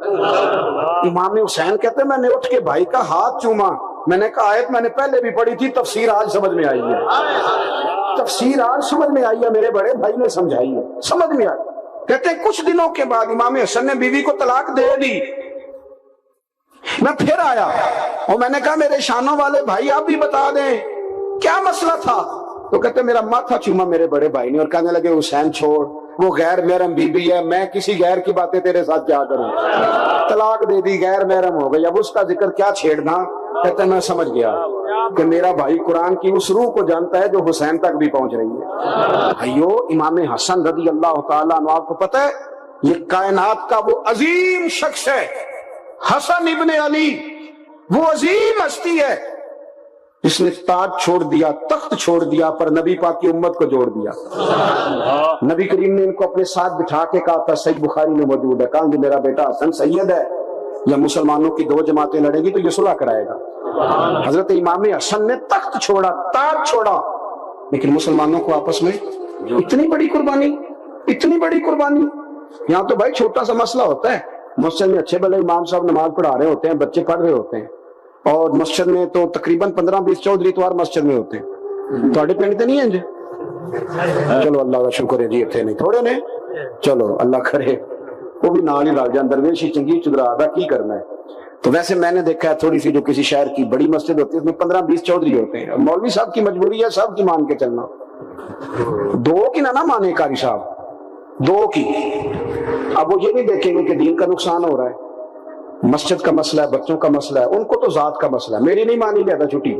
امام حسین کہتے ہیں میں نے اٹھ کے بھائی کا ہاتھ چوما، میں نے کہا آیت میں نے پہلے بھی پڑھی تھی، تفسیر آج سمجھ میں آئی ہے، تفسیر آج سمجھ میں آئی ہے، میرے بڑے بھائی نے سمجھائی ہے، سمجھ میں آئی۔ کہتے ہیں کچھ دنوں کے بعد امام حسن نے بیوی کو طلاق دے دی، میں پھر آیا اور میں نے کہا میرے شانوں والے بھائی آپ بھی بتا دیں کیا مسئلہ تھا؟ تو کہتے میرا ماتھا چوما میرے بڑے بھائی نے، اور کہنے لگے حسین چھوڑ، وہ غیر محرم بیوی ہے، میں کسی غیر کی باتیں تیرے ساتھ کیا کروں، طلاق دے دی، غیر محرم ہو گئی، اب اس کا ذکر کیا چھیڑنا؟ کہتے میں سمجھ گیا کہ میرا بھائی قرآن کی اس روح کو جانتا ہے جو حسین تک بھی پہنچ رہی ہے۔ بھائیو امام حسن رضی اللہ تعالیٰ عنہ، آپ کو پتہ ہے یہ کائنات کا وہ عظیم شخص ہے، حسن ابن علی، وہ عظیم ہستی ہے، جس نے تاج چھوڑ دیا، تخت چھوڑ دیا، پر نبی پاک کی امت کو جوڑ دیا۔ نبی کریم نے ان کو اپنے ساتھ بٹھا کے کہا تھا، صحیح بخاری میں موجود ہے، کہا کہ میرا بیٹا حسن سید ہے، یا مسلمانوں کی دو جماعتیں لڑیں گی تو یہ صلح کرائے گا۔ حضرت امام حسن نے تخت چھوڑا، تاج چھوڑا، لیکن مسلمانوں کو آپس میں اتنی بڑی قربانی، اتنی بڑی قربانی۔ یہاں تو بھائی چھوٹا سا مسئلہ ہوتا ہے، مسجد میں اچھے بھلے امام صاحب نماز پڑھا رہے ہوتے ہیں، بچے پڑھ رہے ہوتے ہیں، اور مسجد میں تو تقریباً 15-20 چودھری اتوار مسجد میں ہوتے ہیں۔ تھوڑے پنڈ تو نہیں ہیں جی؟ چلو اللہ کا شکر ہے جی، اتنے نہیں تھوڑے نے، چلو اللہ کرے وہ بھی نال ہی رل جان، درویشی چنگی چدرا دا کی کرنا ہے۔ تو ویسے میں نے دیکھا ہے تھوڑی سی جو کسی شہر کی بڑی مسجد ہوتی ہے اس میں 15-20 چودھری ہوتے ہیں، مولوی صاحب کی مجبوری ہے سب کی مان کے چلنا، دو کی نہ مانے قاری صاحب، دو کی۔ اب وہ یہ نہیں دیکھیں گے کہ دین کا نقصان ہو رہا ہے، مسجد کا مسئلہ ہے، بچوں کا مسئلہ ہے، ان کو تو ذات کا مسئلہ ہے، میری نہیں مانی لیتا چھٹی۔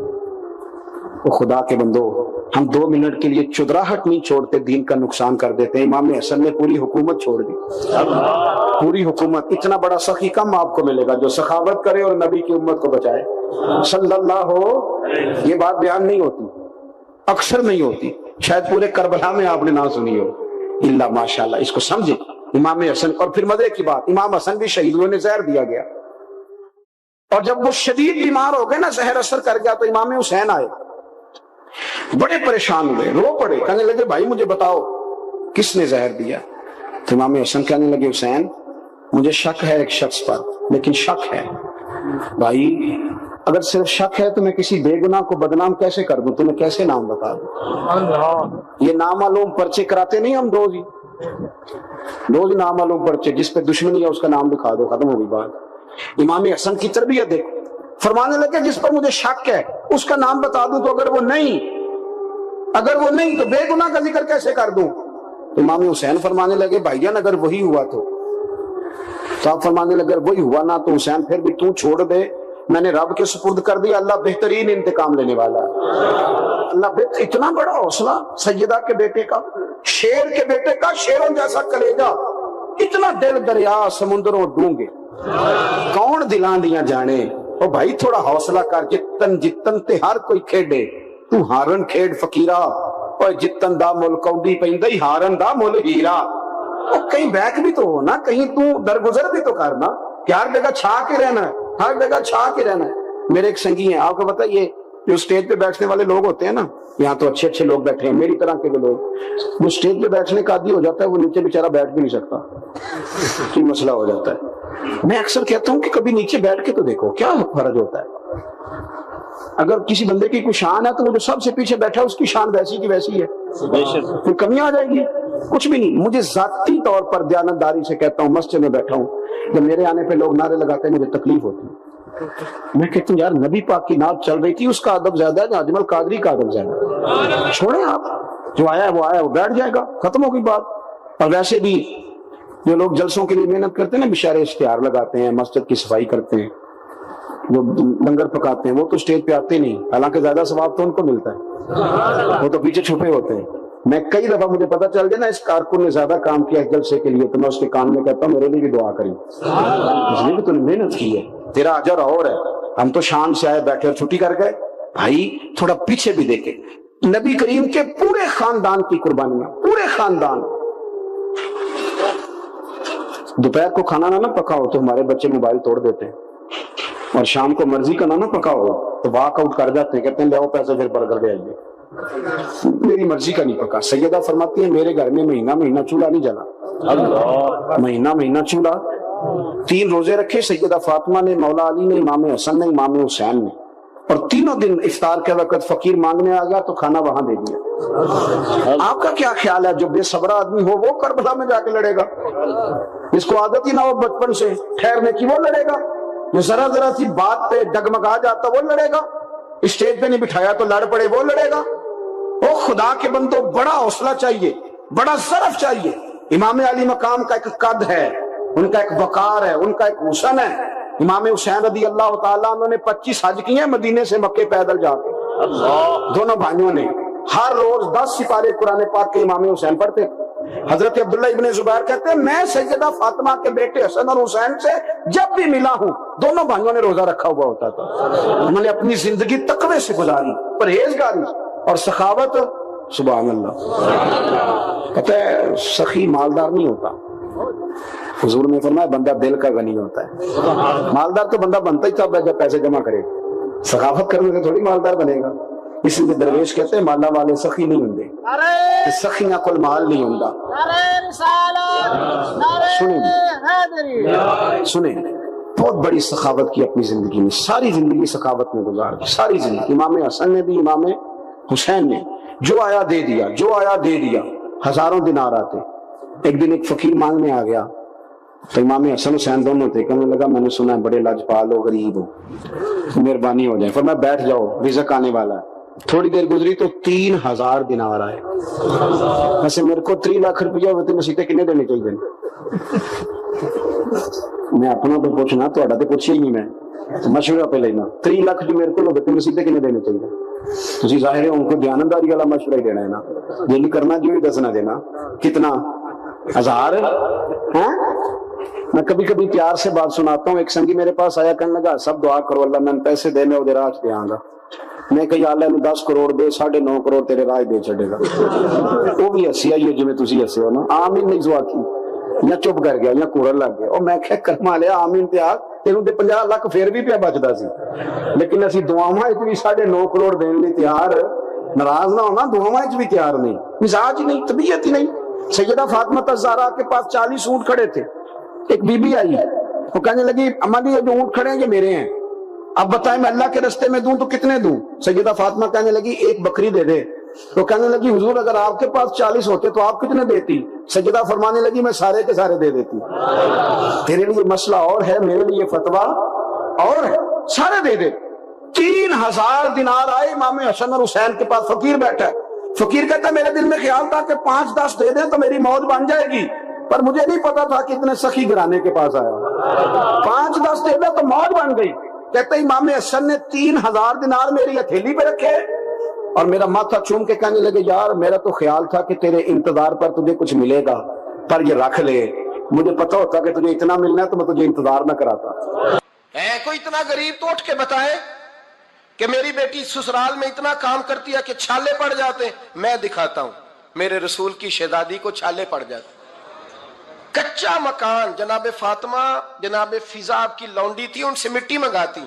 وہ خدا کے بندو، ہم 2 منٹ کے لیے چدراہٹ نہیں چھوڑتے، دین کا نقصان کر دیتے ہیں۔ امام حسن نے پوری حکومت چھوڑ دی، پوری حکومت۔ اتنا بڑا سخی کم آپ کو ملے گا جو سخاوت کرے اور نبی کی امت کو بچائے صلی اللہ ہو۔ یہ بات بیان نہیں ہوتی، اکثر نہیں ہوتی، شاید پورے کربلا میں آپ نے نہ سنی ہو، اللہ ماشاءاللہ۔ اس کو سمجھے امام حسن۔ اور پھر مزے کی بات، امام حسن بھی شہید ہوئے، زہر دیا گیا، اور جب وہ شدید بیمار ہو گئے نا، زہر اثر کر گیا، تو امام حسین آئے، بڑے پریشان ہوئے، رو پڑے، کہنے لگے بھائی مجھے بتاؤ کس نے زہر دیا؟ تو امام حسن کہنے لگے حسین مجھے شک ہے ایک شخص پر، لیکن شک ہے بھائی، اگر صرف شک ہے تو میں کسی بے گناہ کو بدنام کیسے کر دوں، تمہیں کیسے نام بتا دوں؟ یہ نامعلوم پرچے کراتے نہیں ہم روز ہی نامعلوم پرچے، جس پہ دشمنی ہے اس کا نام لکھا دو، ختم ہو گئی بات۔ امام حسن کی تربیت دیکھو، فرمانے لگے جس پر مجھے شک ہے اس کا نام بتا دوں، تو اگر وہ نہیں تو بے گناہ کا ذکر کیسے کر دوں؟ امام حسین فرمانے لگے بھائی جان اگر وہی ہوا تو آپ فرمانے لگے وہی ہوا نا تو حسین پھر بھی تو چھوڑ دے، میں نے رب کے سپرد کر دیا، اللہ بہترین انتقام لینے والا ہے۔ اللہ اتنا بڑا حوصلہ سیدہ کے بیٹے کا، شیر کے بیٹے کا، شیروں جیسا کلیجہ، اتنا دل دریا سمندروں ڈونگے، کون دلان دیاں جانے۔ او بھائی تھوڑا حوصلہ کر، جتن تے ہر کوئی کھیڈے، تو ہارن کھیڈ فقیرہ، اور جتن دا مل کوڈی پیندی، ہارن دا مل ہیرا۔ اور کہیں بیک بھی تو ہو نا، کہیں تو درگزر بھی تو کرنا، کہ ہر جگہ چھا کے رہنا ہے، ہر جگہ چھا کے رہنا ہے۔ میرے ایک سنگی ہیں، آپ کو پتہ یہ جو اسٹیج پہ بیٹھنے والے لوگ ہوتے ہیں نا، یہاں تو اچھے اچھے لوگ بیٹھے ہیں میری طرح کے جو لوگ، وہ اسٹیج پہ بیٹھنے کا عادی ہو جاتا ہے، وہ نیچے بیچارہ بیٹھ بھی نہیں سکتا، یہ مسئلہ ہو جاتا ہے۔ میں اکثر کہتا ہوں کہ کبھی نیچے بیٹھ کے تو دیکھو کیا فرض ہوتا ہے۔ اگر کسی بندے کی کوئی شان ہے تو وہ جو سب سے پیچھے بیٹھا ہے اس کی شان ویسی کی ویسی ہے، کوئی کمی آ جائے گی؟ کچھ بھی نہیں۔ مجھے ذاتی طور پر دیانتداری سے کہتا ہوں، مسجد میں بیٹھا ہوں، جب میرے آنے پہ لوگ نعرے لگاتے ہیں مجھے تکلیف ہوتی ہے، میں کہتا ہوں یار نبی پاک کی نعت چل رہی تھی، اس کا ادب زیادہ ہے، اجمل قادری کا ادب زیادہ ہے، چھوڑیں آپ، جو آیا ہے وہ بیٹھ جائے گا، ختم ہو گئی بات۔ اور ویسے بھی جو لوگ جلسوں کے لیے محنت کرتے ہیں نا، بشارے اشتہار لگاتے ہیں، مسجد کی صفائی کرتے ہیں، جو لنگر پکاتے ہیں، وہ تو اسٹیج پہ آتے نہیں، حالانکہ زیادہ ثواب تو ان کو ملتا ہے، وہ تو پیچھے چھپے ہوتے ہیں۔ میں کئی دفعہ مجھے پتا چل جائے نا اس کارکن نے زیادہ کام کیا اس جلسے کے لیے، تو میں اس کے کان میں کہتا ہوں میرے لیے بھی دعا کریں، اس لیے کہ تو نے محنت کی ہے، تیرا اجر اور ہے۔ ہم تو شام سے آئے بیٹھے اور چھٹی کر گئے۔ بھائی تھوڑا پیچھے بھی دیکھیں، نبی کریم کے پورے خاندان کی قربانیاں، پورے خاندان۔ دوپہر کو کھانا نہ پکا ہو تو ہمارے بچے موبائل توڑ دیتے ہیں، اور شام کو مرضی کا نہ پکا ہو تو واک آؤٹ کر جاتے ہیں، کہتے ہیں لے پیسے پھر برگر دے آئیے، میری مرضی کا نہیں پکا۔ سیدہ فرماتی ہے میرے گھر میں مہینہ چولہا نہیں جلا، مہینہ چولہا۔ 3 روزے رکھے سیدہ فاطمہ نے، مولا علی نے، امام حسن نے، امام حسین نے، اور تینوں دن افطار کے وقت فقیر مانگنے آ گیا تو کھانا وہاں دے دیا۔ آپ کا کیا خیال ہے جو بے صبر آدمی ہو وہ کربلا میں جا کے لڑے گا؟ جس کو عادت ہی نہ ہو بچپن سے ٹھہرنے کی وہ لڑے گا؟ جو ذرا سی بات پہ ڈگمگا جاتا وہ لڑے گا؟ اسٹیج پہ نہیں بٹھایا تو لڑ پڑے وہ لڑے گا؟ او خدا کے بندو، بڑا حوصلہ چاہیے، بڑا ظرف چاہیے۔ امام علی مقام کا ایک قد ہے، ان کا ایک وقار ہے، ان کا ایک حسن ہے۔ امام حسین رضی اللہ تعالیٰ انہوں نے 25 حج کیے ہیں مدینے سے مکے پیدل جا کے، دونوں بھائیوں نے۔ ہر روز 10 سپارے قرآن پاک کے امام حسین پڑھتے، حضرت عبداللہ ابن زبیر کہتے ہیں میں سیدہ فاطمہ کے بیٹے حسن اور حسین سے جب بھی ملا ہوں دونوں بھائیوں نے روزہ رکھا ہوا ہوتا تھا. انہوں نے اپنی زندگی تقوی سے گزاری, پرہیزگاری اور سخاوت. سبحان اللہ. پتہ ہے سخی مالدار نہیں ہوتا, حضور نے فرمایا بندہ دل کا غنی ہوتا ہے. مالدار تو بندہ بنتا ہی تب ہے جب پیسے جمع کرے. سخاوت کرنے سے تھوڑی مالدار بنے گا. اس لیے درویش کہتے ہیں مالا والے سخی نہیں ہوندے, سخیاں کل مال نہیں ہوندا. سنیں بہت بڑی سخاوت کی اپنی زندگی میں, ساری زندگی سخاوت میں گزار دی, ساری زندگی. امام حسن نے بھی, امام حسین نے جو آیا دے دیا, جو آیا دے دیا. ہزاروں دینار آتے. ایک دن ایک فقیر مانگنے آ گیا تو امام حسن حسین دونوں تھے. کہنے لگا میں نے سنا ہے بڑے لاجپال ہو, غریب ہو, مہربانی ہو جائے. فرمایا بیٹھ جاؤ رزق آنے والا ہے. تھوڑی دیر گزری تو 3000 دینار آئے. ویسے میرے کو 3 لاکھ روپیہ ہوتے مسیطے کنے دینے چاہیے. میں اپنا تو پوچھنا, تھوڑا تو پوچھیا ہی نہیں, میں مشورہ پہ لینا. 3 لاکھ جو میرے کو ہوتے مسیطے کنے دینے چاہیے. تسی ظاہر ہے ان کو دیانتداری والا مشورہ ہی دینا ہے نا, یہ نہیں کرنا جو ہی دسنا دینا. کتنا 1000 ہیں. میں کبھی کبھی پیار سے بات سناتا ہوں. ایک سنگی میرے پاس آیا, کہنے لگا سب دعا کرو اللہ میں پیسے دے میں ادھر آج دے آؤں گا. میں کہ یا اللہ 10 کروڑ دے, 9.5 کروڑ تیرے راہ دے چڑے گا. وہ بھی ہسی آئی ہے جی میں تسی ہسے ہو نا. آمین نہیں دعا کی, یا چپ کر گیا یا کورن لگ گیا. اور میں کہ کرما لیا آمین تے آ تینوں تے 50 لاکھ پھر بھی پیا بچدا سی. لیکن اسی دعاواں وچ بھی 9.5 کروڑ دین لئی تیار, ناراض نہ ہونا, دعاواں وچ بھی تیار نہیں. مزاج ہی نہیں, طبیعت ہی نہیں. سیدہ فاطمہ الزہرا کے پاس 40 اونٹ کھڑے تھے. ایک بی بی آئی, وہ کہنے لگی اما جی یہ جو اونٹ کھڑے ہیں یہ میرے ہیں, اب بتائیں میں اللہ کے رستے میں دوں تو کتنے دوں؟ سیدہ فاطمہ کہنے لگی ایک بکری دے دے. تو کہنے لگی حضور اگر آپ کے پاس 40 ہوتے تو آپ کتنے دیتی؟ سیدہ فرمانے لگی میں سارے کے سارے دے دیتی. تیرے لیے مسئلہ اور ہے, میرے لیے فتویٰ اور ہے, سارے دے دے. 3000 دینار آئے امام حسن اور حسین کے پاس. فقیر بیٹھا ہے, فقیر کہتا ہے میرے دل میں خیال تھا کہ 5-10 دے دیں تو میری موت بن جائے گی, پر مجھے نہیں پتا تھا کہ اتنے سخی گھرانے کے پاس آیا. 5-10 دے دیں تو موت بن گئی. کہتے امام حسن نے 3000 دینار میری ہتھیلی پہ رکھے اور میرا ماتھا چوم کے کہنے لگے یار میرا تو خیال تھا کہ تیرے انتظار پر تجھے کچھ ملے گا, پر یہ رکھ لے. مجھے پتا ہوتا کہ تجھے اتنا ملنا ہے تو میں تجھے انتظار نہ کراتا. کوئی اتنا غریب تو اٹھ کے بتائے کہ میری بیٹی سسرال میں اتنا کام کرتی ہے کہ چھالے پڑ جاتے. میں دکھاتا ہوں, میرے رسول کی شہزادی کو چھالے پڑ جاتے. کچا مکان, جناب فاطمہ جناب فضا آپ کی لونڈی تھی, ان سے مٹی منگاتی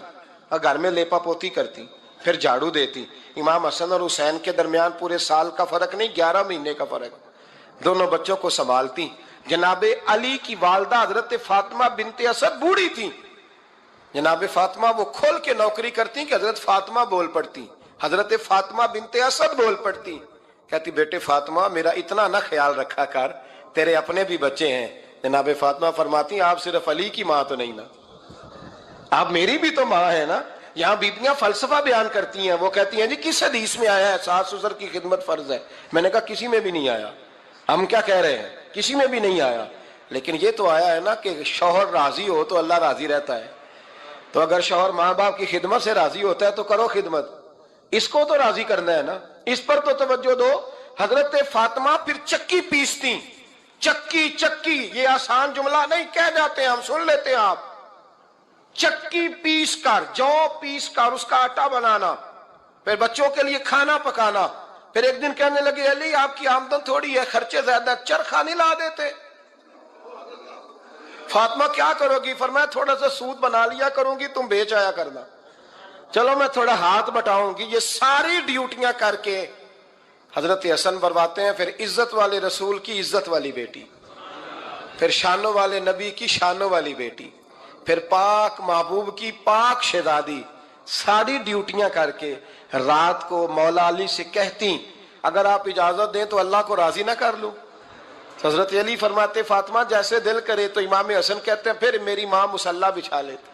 اور گھر میں لیپا پوتی کرتی, پھر جھاڑو دیتی. امام حسن اور حسین کے درمیان پورے سال کا فرق نہیں, 11 مہینے کا فرق. دونوں بچوں کو سنبھالتی. جناب علی کی والدہ حضرت فاطمہ بنت اسد بوڑھی تھی. جناب فاطمہ وہ کھول کے نوکری کرتی کہ حضرت فاطمہ بول پڑتی, حضرت فاطمہ بنت اسد بول پڑتی. کہتی بیٹے فاطمہ میرا اتنا نہ خیال رکھا کر, تیرے اپنے بھی بچے ہیں. جناب فاطمہ فرماتی آپ صرف علی کی ماں تو نہیں نا, آپ میری بھی تو ماں ہے نا. یہاں بیبیاں فلسفہ بیان کرتی ہیں, وہ کہتی ہیں جی کس حدیث میں آیا ہے ساس سسر کی خدمت فرض ہے؟ میں نے کہا کسی میں بھی نہیں آیا. ہم کیا کہہ رہے ہیں, کسی میں بھی نہیں آیا. لیکن یہ تو آیا ہے نا کہ شوہر راضی ہو تو اللہ راضی رہتا ہے. تو اگر شوہر ماں باپ کی خدمت سے راضی ہوتا ہے تو کرو خدمت, اس کو تو راضی کرنا ہے نا, اس پر تو توجہ دو. حضرت فاطمہ پھر چکی پیستی. چکی چکی یہ آسان جملہ نہیں, کہہ جاتے ہیں ہم, سن لیتے ہیں آپ. چکی پیس کر, جو پیس کر اس کا آٹا بنانا, پھر بچوں کے لیے کھانا پکانا. پھر ایک دن کہنے لگے علی آپ کی آمدن تھوڑی ہے, خرچے زیادہ, چرخا نہیں لا دیتے. فاطمہ کیا کرو گی؟ فرمایا تھوڑا سا سود بنا لیا کروں گی, تم بیچ آیا کرنا. چلو میں تھوڑا ہاتھ بٹاؤں گی. یہ ساری ڈیوٹیاں کر کے حضرت حسن برواتے ہیں. پھر عزت والے رسول کی عزت والی بیٹی, پھر شانوں والے نبی کی شانوں والی بیٹی, پھر پاک محبوب کی پاک شہزادی, ساری ڈیوٹیاں کر کے رات کو مولا علی سے کہتی اگر آپ اجازت دیں تو اللہ کو راضی نہ کر لوں. حضرت علی فرماتے فاطمہ جیسے دل کرے. تو امام حسن کہتے ہیں پھر میری ماں مصلی بچھا لیتی,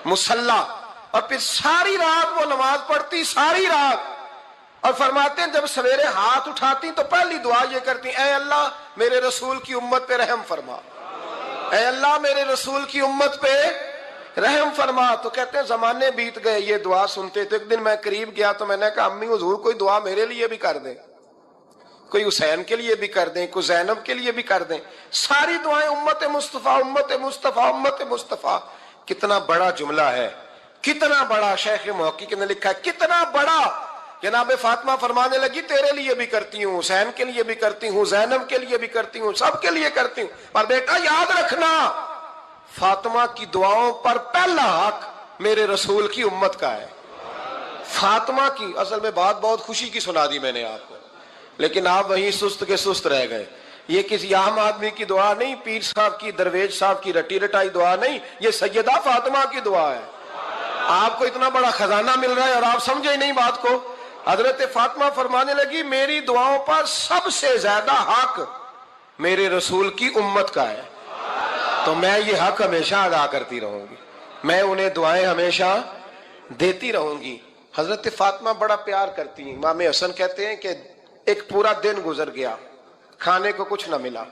مصلی, اور پھر ساری رات وہ نماز پڑھتی, ساری رات. اور فرماتے ہیں جب سویرے ہاتھ اٹھاتی تو پہلی دعا یہ کرتی اے اللہ میرے رسول کی امت پہ رحم فرما, اے اللہ میرے رسول کی امت پہ رحم فرما. تو کہتے ہیں زمانے بیت گئے یہ دعا سنتے. تو ایک دن میں قریب گیا تو میں نے کہا امی حضور کوئی دعا میرے لیے بھی کر دیں. کوئی حسین کے لیے بھی کر دیں، کوئی زینب کے لیے بھی کر دیں، ساری دعائیں امت مصطفیٰ امت مصطفیٰ امت مصطفیٰ. کتنا بڑا جملہ ہے، کتنا بڑا. شیخ محقق نے لکھا ہے کتنا بڑا. جناب فاطمہ فرمانے لگی تیرے لیے بھی کرتی ہوں، حسین کے لیے بھی کرتی ہوں، زینب کے لیے بھی کرتی ہوں، سب کے لیے کرتی ہوں. پر بیٹا یاد رکھنا، فاطمہ کی دعاؤں پر پہلا حق میرے رسول کی امت کا ہے. فاطمہ کی اصل میں بات بہت خوشی کی سنا دی میں نے آپ کو، لیکن آپ وہیں سست کے سست رہ گئے. یہ کسی عام آدمی کی دعا نہیں، پیر صاحب کی، درویش صاحب کی رٹی رٹائی دعا نہیں، یہ سیدہ فاطمہ کی دعا ہے. آپ کو اتنا بڑا خزانہ مل رہا ہے اور آپ سمجھے ہی نہیں بات کو. حضرت فاطمہ فرمانے لگی میری دعاؤں پر سب سے زیادہ حق میرے رسول کی امت کا ہے، تو میں یہ حق ہمیشہ ادا کرتی رہوں گی، میں انہیں دعائیں ہمیشہ دیتی رہوں گی. حضرت فاطمہ بڑا پیار کرتی ہیں. امام حسن کہتے ہیں کہ ایک پورا دن گزر گیا، کھانے کو کچھ نہ ملا.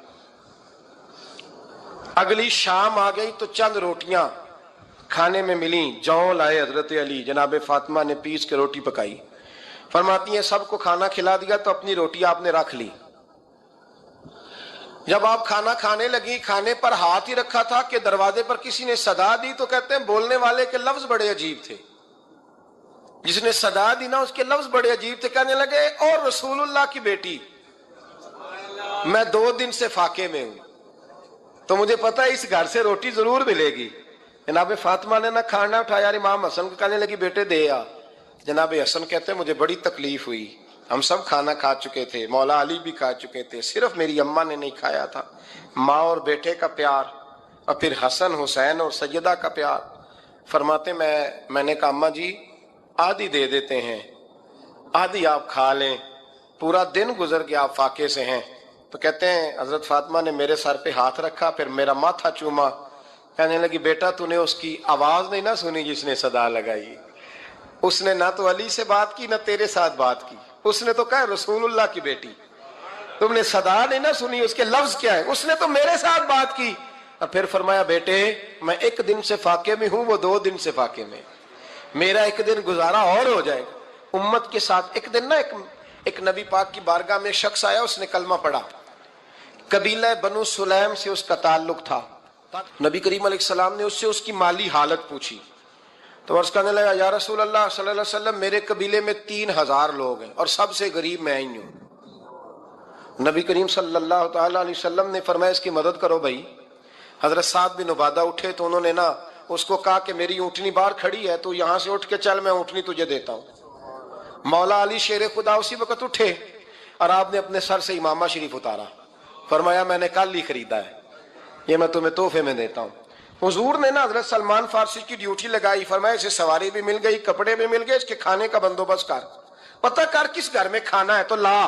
اگلی شام آ گئی تو چند روٹیاں کھانے میں ملیں. جوں لائے حضرت علی، جناب فاطمہ نے پیس کے روٹی پکائی. فرماتی ہیں سب کو کھانا کھلا دیا تو اپنی روٹی آپ نے رکھ لی. جب آپ کھانا کھانے لگی، کھانے پر ہاتھ ہی رکھا تھا کہ دروازے پر کسی نے صدا دی. تو کہتے ہیں بولنے والے کے لفظ بڑے عجیب تھے، جس نے صدا دی نا اس کے لفظ بڑے عجیب تھے. کہنے لگے اور رسول اللہ کی بیٹی، میں 2 دن سے فاقے میں ہوں، تو مجھے پتا ہے اس گھر سے روٹی ضرور ملے گی. جناب فاطمہ نے نہ کھانا اٹھایا. امام حسن کو کہنے لگی بیٹے دے آ. جناب حسن کہتے ہیں مجھے بڑی تکلیف ہوئی، ہم سب کھانا کھا چکے تھے، مولا علی بھی کھا چکے تھے، صرف میری اماں نے نہیں کھایا تھا. ماں اور بیٹے کا پیار، اور پھر حسن حسین اور سیدہ کا پیار. فرماتے میں نے کہا اماں جی آدھی دے دیتے ہیں، آدھی آپ کھا لیں، پورا دن گزر گیا آپ فاقے سے ہیں. تو کہتے ہیں حضرت فاطمہ نے میرے سر پہ ہاتھ رکھا، پھر میرا ماتھا چوما. کہنے لگی بیٹا تو نے اس کی آواز نہیں نہ سنی جس نے صدا لگائی. اس نے نہ تو علی سے بات کی نہ تیرے ساتھ بات کی، اس نے تو کہا رسول اللہ کی بیٹی. تم نے صدا نہیں نہ سنی، اس کے لفظ کیا ہے، اس نے تو میرے ساتھ بات کی. اور پھر فرمایا بیٹے میں 1 دن سے فاقے میں ہوں، وہ 2 دن سے فاقے میں، میرا 1 دن گزارا اور ہو جائے گا امت کے ساتھ. ایک دن نا ایک نبی پاک کی بارگاہ میں شخص آیا، اس نے کلمہ پڑھا. قبیلہ بنو سلیم سے اس کا تعلق تھا. نبی کریم علیہ السلام نے اس سے اس کی مالی حالت پوچھی. تو عرض کرنے لگا یا رسول اللہ صلی اللہ علیہ وسلم میرے قبیلے میں 3000 لوگ ہیں اور سب سے غریب میں ہی ہوں. نبی کریم صلی اللہ تعالی علیہ وسلم نے فرمایا اس کی مدد کرو بھائی. حضرت سعد بن عبادہ اٹھے تو انہوں نے نا اس کو کہا کہ میری اونٹنی باہر کھڑی ہے، تو یہاں سے اٹھ کے چل، میں اونٹنی تجھے دیتا ہوں. مولا علی شیر خدا اسی وقت اٹھے اور آپ نے اپنے سر سے امامہ شریف اتارا. فرمایا میں نے کل ہی خریدا ہے، یہ میں تمہیں تحفے میں دیتا ہوں. حضور نے نا حضرت سلمان فارسی کی ڈیوٹی لگائی. فرمایا اسے سواری بھی مل گئی، کپڑے بھی مل گئے، اس کے کھانے کا بندوبست کر، پتہ کر کس گھر میں کھانا ہے تو لا.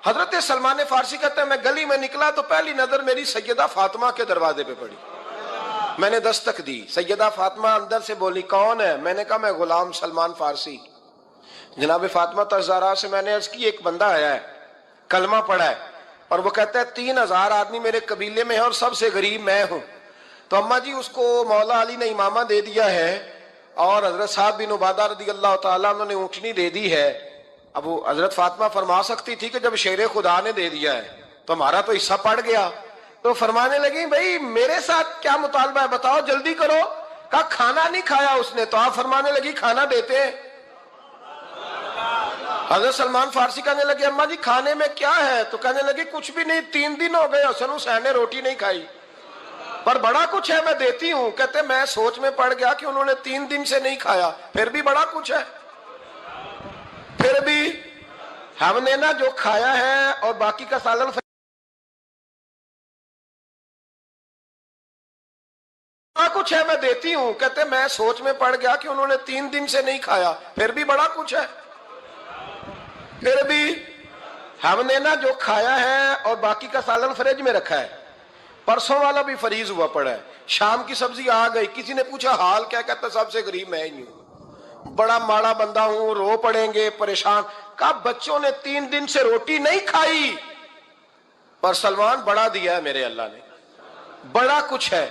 حضرت سلمان فارسی کہتے ہیں میں گلی میں نکلا تو پہلی نظر میری سیدہ فاطمہ کے دروازے پہ پڑی. میں نے دستک دی، سیدہ فاطمہ اندر سے بولی کون ہے؟ میں نے کہا میں غلام سلمان فارسی. جناب فاطمہ تزارا سے میں نے عرض کی ایک بندہ آیا ہے، کلمہ پڑھا ہے، اور وہ کہتا ہے 3000 آدمی میرے قبیلے میں ہیں اور سب سے غریب میں ہوں. تو اماں جی اس کو مولا علی نے امامہ دے دیا ہے اور حضرت سعد بن عبادہ رضی اللہ تعالیٰ عنہ نے اونٹنی دے دی ہے. اب وہ حضرت فاطمہ فرما سکتی تھی کہ جب شیر خدا نے دے دیا ہے تو ہمارا تو حصہ پڑ گیا. تو فرمانے لگی بھائی میرے ساتھ کیا مطالبہ ہے بتاؤ، جلدی کرو. کہا کھانا نہیں کھایا اس نے. تو آپ فرمانے لگی کھانا دیتے ہیں. حضرت سلمان فارسی کہنے لگے اماں جی کھانے میں کیا ہے؟ تو کہنے لگی کچھ بھی نہیں، 3 دن ہو گئے حسن حسین نے روٹی نہیں کھائی، پر بڑا کچھ ہے میں دیتی ہوں. کہتے میں سوچ میں پڑ گیا کہ انہوں نے 3 دن سے نہیں کھایا، پھر بھی بڑا کچھ ہے. پھر بھی ہم نے نا جو کھایا ہے اور باقی کا سالن کچھ ہے میں دیتی ہوں. کہتے میں سوچ میں پڑ گیا کہ انہوں نے 3 دن سے نہیں کھایا، پھر بھی بڑا کچھ ہے. پھر بھی ہم نے نا جو کھایا ہے اور باقی کا سالن فریج میں رکھا ہے، پرسوں والا بھی فریز ہوا پڑا ہے. شام کی سبزی آ گئی، کسی نے پوچھا حال کیا؟ کہتا سب سے غریب میں ہی ہوں، بڑا ماڑا بندہ ہوں، رو پڑیں گے، پریشان. کہا بچوں نے 3 دن سے روٹی نہیں کھائی، پر سلمان بڑا دیا ہے میرے اللہ نے، بڑا کچھ ہے.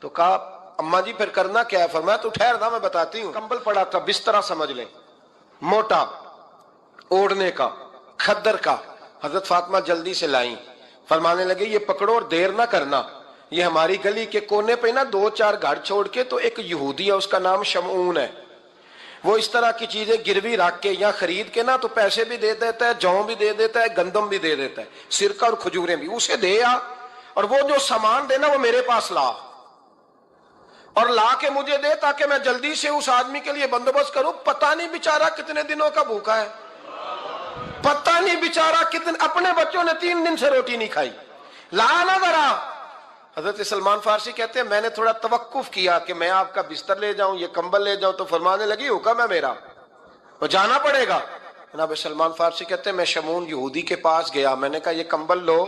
تو کہا اماں جی پھر کرنا کیا ہے؟ فرمایا تو ٹھہر نا میں بتاتی ہوں. کمبل پڑا تھا، بسترا سمجھ لیں، موٹا اوڑھنے کا، کھدر کا، حضرت فاطمہ جلدی سے لائیں، فرمانے لگے یہ پکڑو اور دیر نہ کرنا، یہ ہماری گلی کے کونے پہ نا 2-4 گھر چھوڑ کے تو ایک یہودی ہے، اس کا نام شمعون ہے، وہ اس طرح کی چیزیں گروی رکھ کے یا خرید کے نا تو پیسے بھی دے دیتا ہے، جوں بھی دے دیتا ہے، گندم بھی دے دیتا ہے، سرکہ اور کھجوریں بھی، اسے دے آ اور وہ جو سامان دینا وہ میرے پاس لا اور لا کے مجھے دے تاکہ میں جلدی سے اس آدمی کے لیے بندوبست کروں۔ پتہ نہیں بیچارہ کتنے دنوں کا بھوکا ہے، پتہ نہیں بیچارہ کتنے، اپنے بچوں نے 3 دن سے روٹی نہیں کھائی، لا نہ ذرا۔ حضرت سلمان فارسی کہتے ہیں میں نے تھوڑا توقف کیا کہ میں آپ کا بستر لے جاؤں، یہ کمبل لے جاؤں، تو فرمانے لگی حکم ہے میرا، وہ جانا پڑے گا۔ جناب سلمان فارسی کہتے ہیں میں شمعون یہودی کے پاس گیا، میں نے کہا یہ کمبل لو،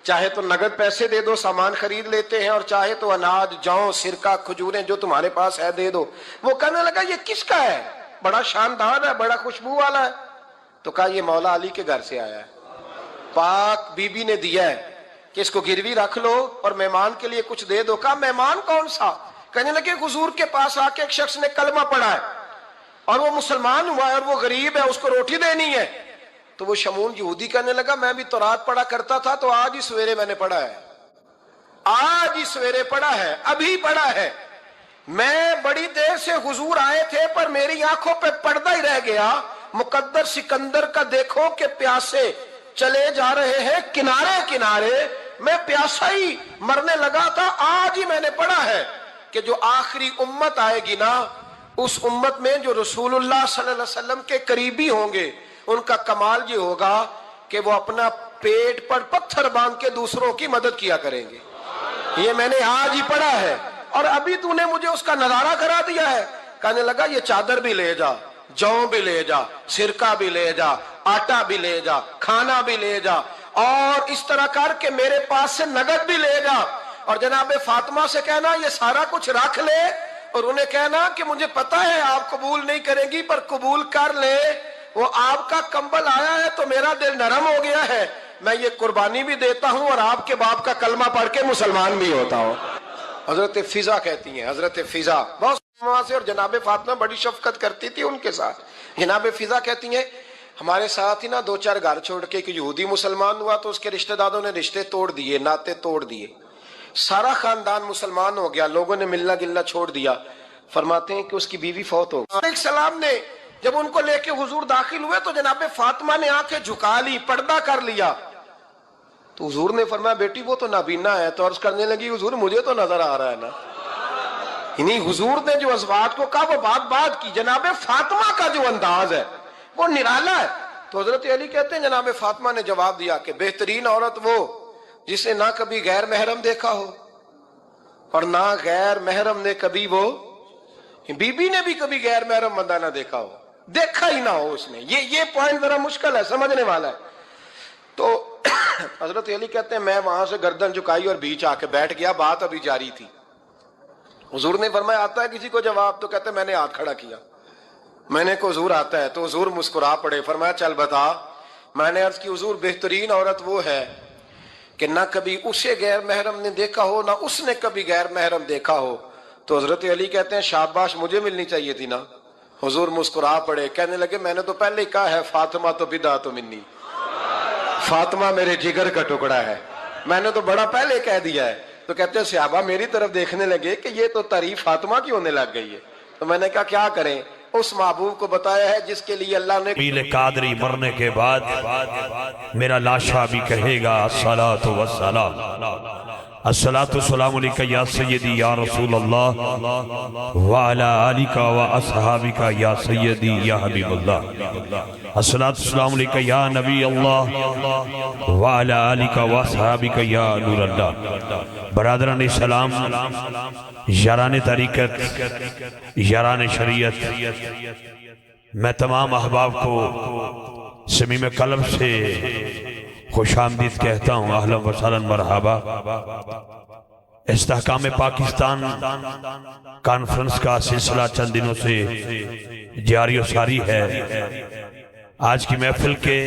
چاہے تو نگد پیسے دے دو، سامان خرید لیتے ہیں، اور چاہے تو اناج، جوں، سرکہ، کھجوریں جو تمہارے پاس ہے دے دو۔ وہ کہنے لگا یہ کس کا ہے؟ بڑا شاندار ہے، بڑا خوشبو والا ہے۔ تو کہا یہ مولا علی کے گھر سے آیا ہے، پاک بی بی نے دیا ہے کہ اس کو گروی رکھ لو اور مہمان کے لیے کچھ دے دو۔ کہا مہمان کون سا؟ کہنے لگے حضور کے پاس آ کے ایک شخص نے کلمہ پڑھا ہے اور وہ مسلمان ہوا ہے اور وہ غریب ہے، اس کو روٹی دینی ہے۔ تو وہ شمعون یہودی کہنے لگا میں بھی تورات پڑھا کرتا تھا، تو آج ہی سویرے میں نے پڑھا ہے، آج ہی سویرے پڑھا ہے، ابھی پڑھا ہے۔ میں بڑی دیر سے حضور آئے تھے پر میری آنکھوں پہ پردہ ہی رہ گیا، مقدر سکندر کا دیکھو کہ پیاسے چلے جا رہے ہیں کنارے کنارے، میں پیاسا ہی مرنے لگا تھا، آج ہی میں نے پڑھا ہے کہ جو آخری امت آئے گی نا، اس امت میں جو رسول اللہ صلی اللہ علیہ وسلم کے قریبی ہوں گے، ان کا کمال یہ ہوگا کہ وہ اپنا پیٹ پر پتھر باندھ کے دوسروں کی مدد کیا کریں گے۔ یہ میں نے آج ہی پڑھا ہے اور ابھی تو نے مجھے اس کا نظارہ کرا دیا ہے۔ کہنے لگا یہ چادر بھی لے جا، جوں بھی لے جا، سرکہ بھی لے جا، آٹا بھی لے جا، کھانا بھی لے جا، اور اس طرح کر کے میرے پاس سے نگد بھی لے جا، اور جناب فاطمہ سے کہنا یہ سارا کچھ رکھ لے، اور انہیں کہنا کہ مجھے پتا ہے آپ قبول نہیں کریں گی پر قبول کر لے، وہ آپ کا کمبل آیا ہے تو میرا دل نرم ہو گیا ہے، میں یہ قربانی بھی دیتا ہوں اور آپ کے باپ کا کلمہ پڑھ کے مسلمان بھی ہوتا ہوں۔ حضرت فضا کہتی ہیں، حضرت فضا بہت وہاں سے، اور جناب فاطمہ بڑی شفقت کرتی تھی ان کے ساتھ۔ جناب فضا کہتی ہیں ہمارے ساتھ ہی نا 2-4 گھر چھوڑ کے ایک یہودی مسلمان ہوا تو اس کے رشتہ داروں نے رشتے توڑ دیے، ناطے توڑ دیے، سارا خاندان مسلمان ہو گیا، لوگوں نے ملنا گلنا چھوڑ دیا۔ فرماتے ہیں کہ اس کی بیوی فوت ہو گئی۔ السلام نے جب ان کو لے کے حضور داخل ہوئے تو جناب فاطمہ نے آنکھیں جھکا لی، پردہ کر لیا، تو حضور نے فرمایا بیٹی وہ تو نابینا ہے، تو عرض کرنے لگی حضور مجھے تو نظر آ رہا ہے نا۔ یعنی حضور نے جو ازواج کو کہا وہ بات کی، جناب فاطمہ کا جو انداز ہے وہ نرالا ہے۔ تو حضرت علی کہتے ہیں جناب فاطمہ نے جواب دیا کہ بہترین عورت وہ جسے نہ کبھی غیر محرم دیکھا ہو اور نہ غیر محرم نے کبھی، وہ بی بی نے بھی کبھی غیر محرم بندہ نہ دیکھا ہو، دیکھا ہی نہ ہو اس نے۔ یہ پوائنٹ ذرا مشکل ہے، سمجھنے والا ہے۔ تو حضرت علی کہتے ہیں میں وہاں سے گردن جھکائی اور بیچ آ کے بیٹھ گیا، بات ابھی جاری تھی۔ حضور نے فرمایا آتا ہے کسی کو جواب؟ تو کہتے ہیں میں نے ہاتھ کھڑا کیا، میں نے کو حضور آتا ہے، تو حضور مسکرا پڑے، فرمایا چل بتا۔ میں نے عرض کی حضور بہترین عورت وہ ہے کہ نہ کبھی اسے غیر محرم نے دیکھا ہو نہ اس نے کبھی غیر محرم دیکھا ہو۔ تو حضرت علی کہتے ہیں شاباش مجھے ملنی چاہیے تھی نا۔ حضور مسکرا پڑے، کہنے لگے میں نے تو پہلے ہی کہا ہے فاطمہ تو بضعۃ منی، فاطمہ میرے جگر کا ٹکڑا ہے، میں نے تو بڑا پہلے کہہ دیا ہے۔ تو کہتے ہیں صحابہ میری طرف دیکھنے لگے کہ یہ تو تعریف فاطمہ کی ہونے لگ گئی ہے۔ تو میں نے کہا کیا کریں؟ اس محبوب کو بتایا ہے جس کے لیے اللہ نے پیل قادری مرنے کے بعد میرا لاشا بھی کہے گا الصلاۃ والسلام، الصلاۃ والسلام علیکہ یا سیدی یا رسول اللہ وعلی آلک و اصحابک یا سیدی یا حبیب اللہ، الصلاۃ والسلام علیکہ یا نبی اللہ وعلی آلک و اصحابک یا نور اللہ۔ برادران اسلام، یاران طریقت، یاران شریعت، میں تمام احباب کو صمیم قلب سے خوش آمدید کہتا ہوں، اہلا و سہلا مرحبا۔ استحکام پاکستان کانفرنس کا سلسلہ چند دنوں سے جاری و ساری ہے۔ آج کی محفل کے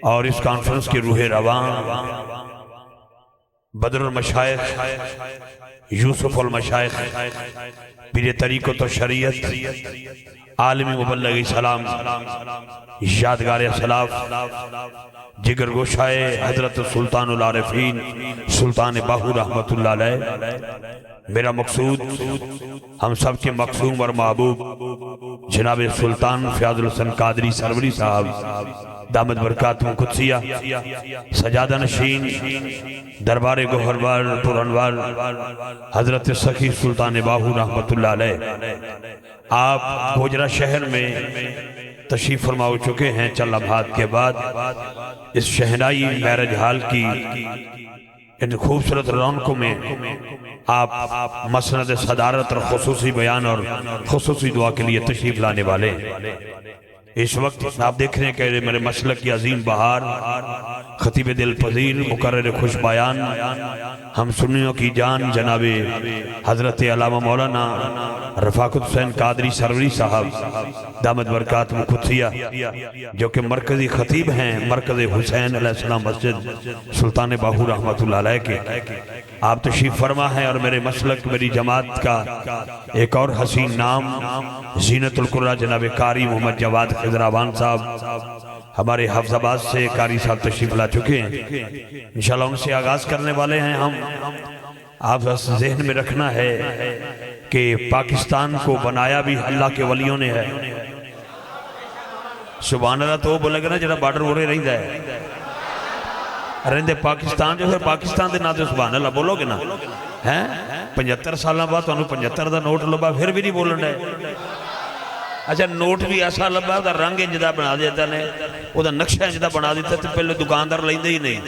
اور اس کانفرنس کی روح رواں بدر المشائخ یوسف المشائخ پیر طریقت و شریعت عالمی مبلغ سلام یادگار اسلاف جگر گوشائے حضرت سلطان العارفین سلطان باہو رحمت اللہ علیہ، میرا مقصود ہم سب کے مقصوم اور محبوب جناب سلطان فیاض الحسن قادری سروری صاحب دامت برکاتہ قدسیہ سجادہ نشین دربار گوہروار پرانوار حضرت سخی سلطان باہو رحمت اللہ علیہ، آپ گوجرہ شہر میں تشریف فرما ہو چکے ہیں چند لمحات کے بعد۔ اس شہنائی میرج حال کی ان خوبصورت رونقوں میں آپ مسند صدارت اور خصوصی بیان اور خصوصی دعا کے لیے تشریف لانے والے ہیں۔ اس وقت آپ دیکھ رہے ہیں کہ میرے مسلک کی عظیم بہار، خطیب دل پذیر، مقرر خوش بیان، ہم سنیوں کی جان جناب حضرت علامہ مولانا رفاقت حسین قادری سروری صاحب دامت برکاتہ قدسیہ، جو کہ مرکزی خطیب ہیں مرکز حسین علیہ السلام مسجد سلطان باہو رحمت اللہ علیہ کے، آپ تشریف فرما ہے۔ اور میرے مسلک میری جماعت کا ایک اور حسین نام زینت القرآن جناب قاری محمد جواد خضراوان صاحب ہمارے حفظ آباد سے قاری صاحب تشریف لا چکے ہیں، انشاءاللہ ان سے آغاز کرنے والے ہیں ہم۔ آپ ذہن میں رکھنا ہے کہ پاکستان کو بنایا بھی اللہ کے ولیوں نے ہے۔ سبحان اللہ تو بولے گا نا جڑا بارڈر ہو رہی ہے رہندے پاکستان جو ہے پاکستان دے ناتے سبحان اللہ بولو گے نا، 75 سالہ بعد تو انہوں 75 دا نوٹ لبا پھر بھی نہیں بولن ہے۔ اچھا نوٹ بھی ایسا لبا دا رنگ انجدہ بنا دیتا نے، وہ دا نقشہ انجدہ بنا دیتا تو پہلے دکاندار لیندے ہی نہیں۔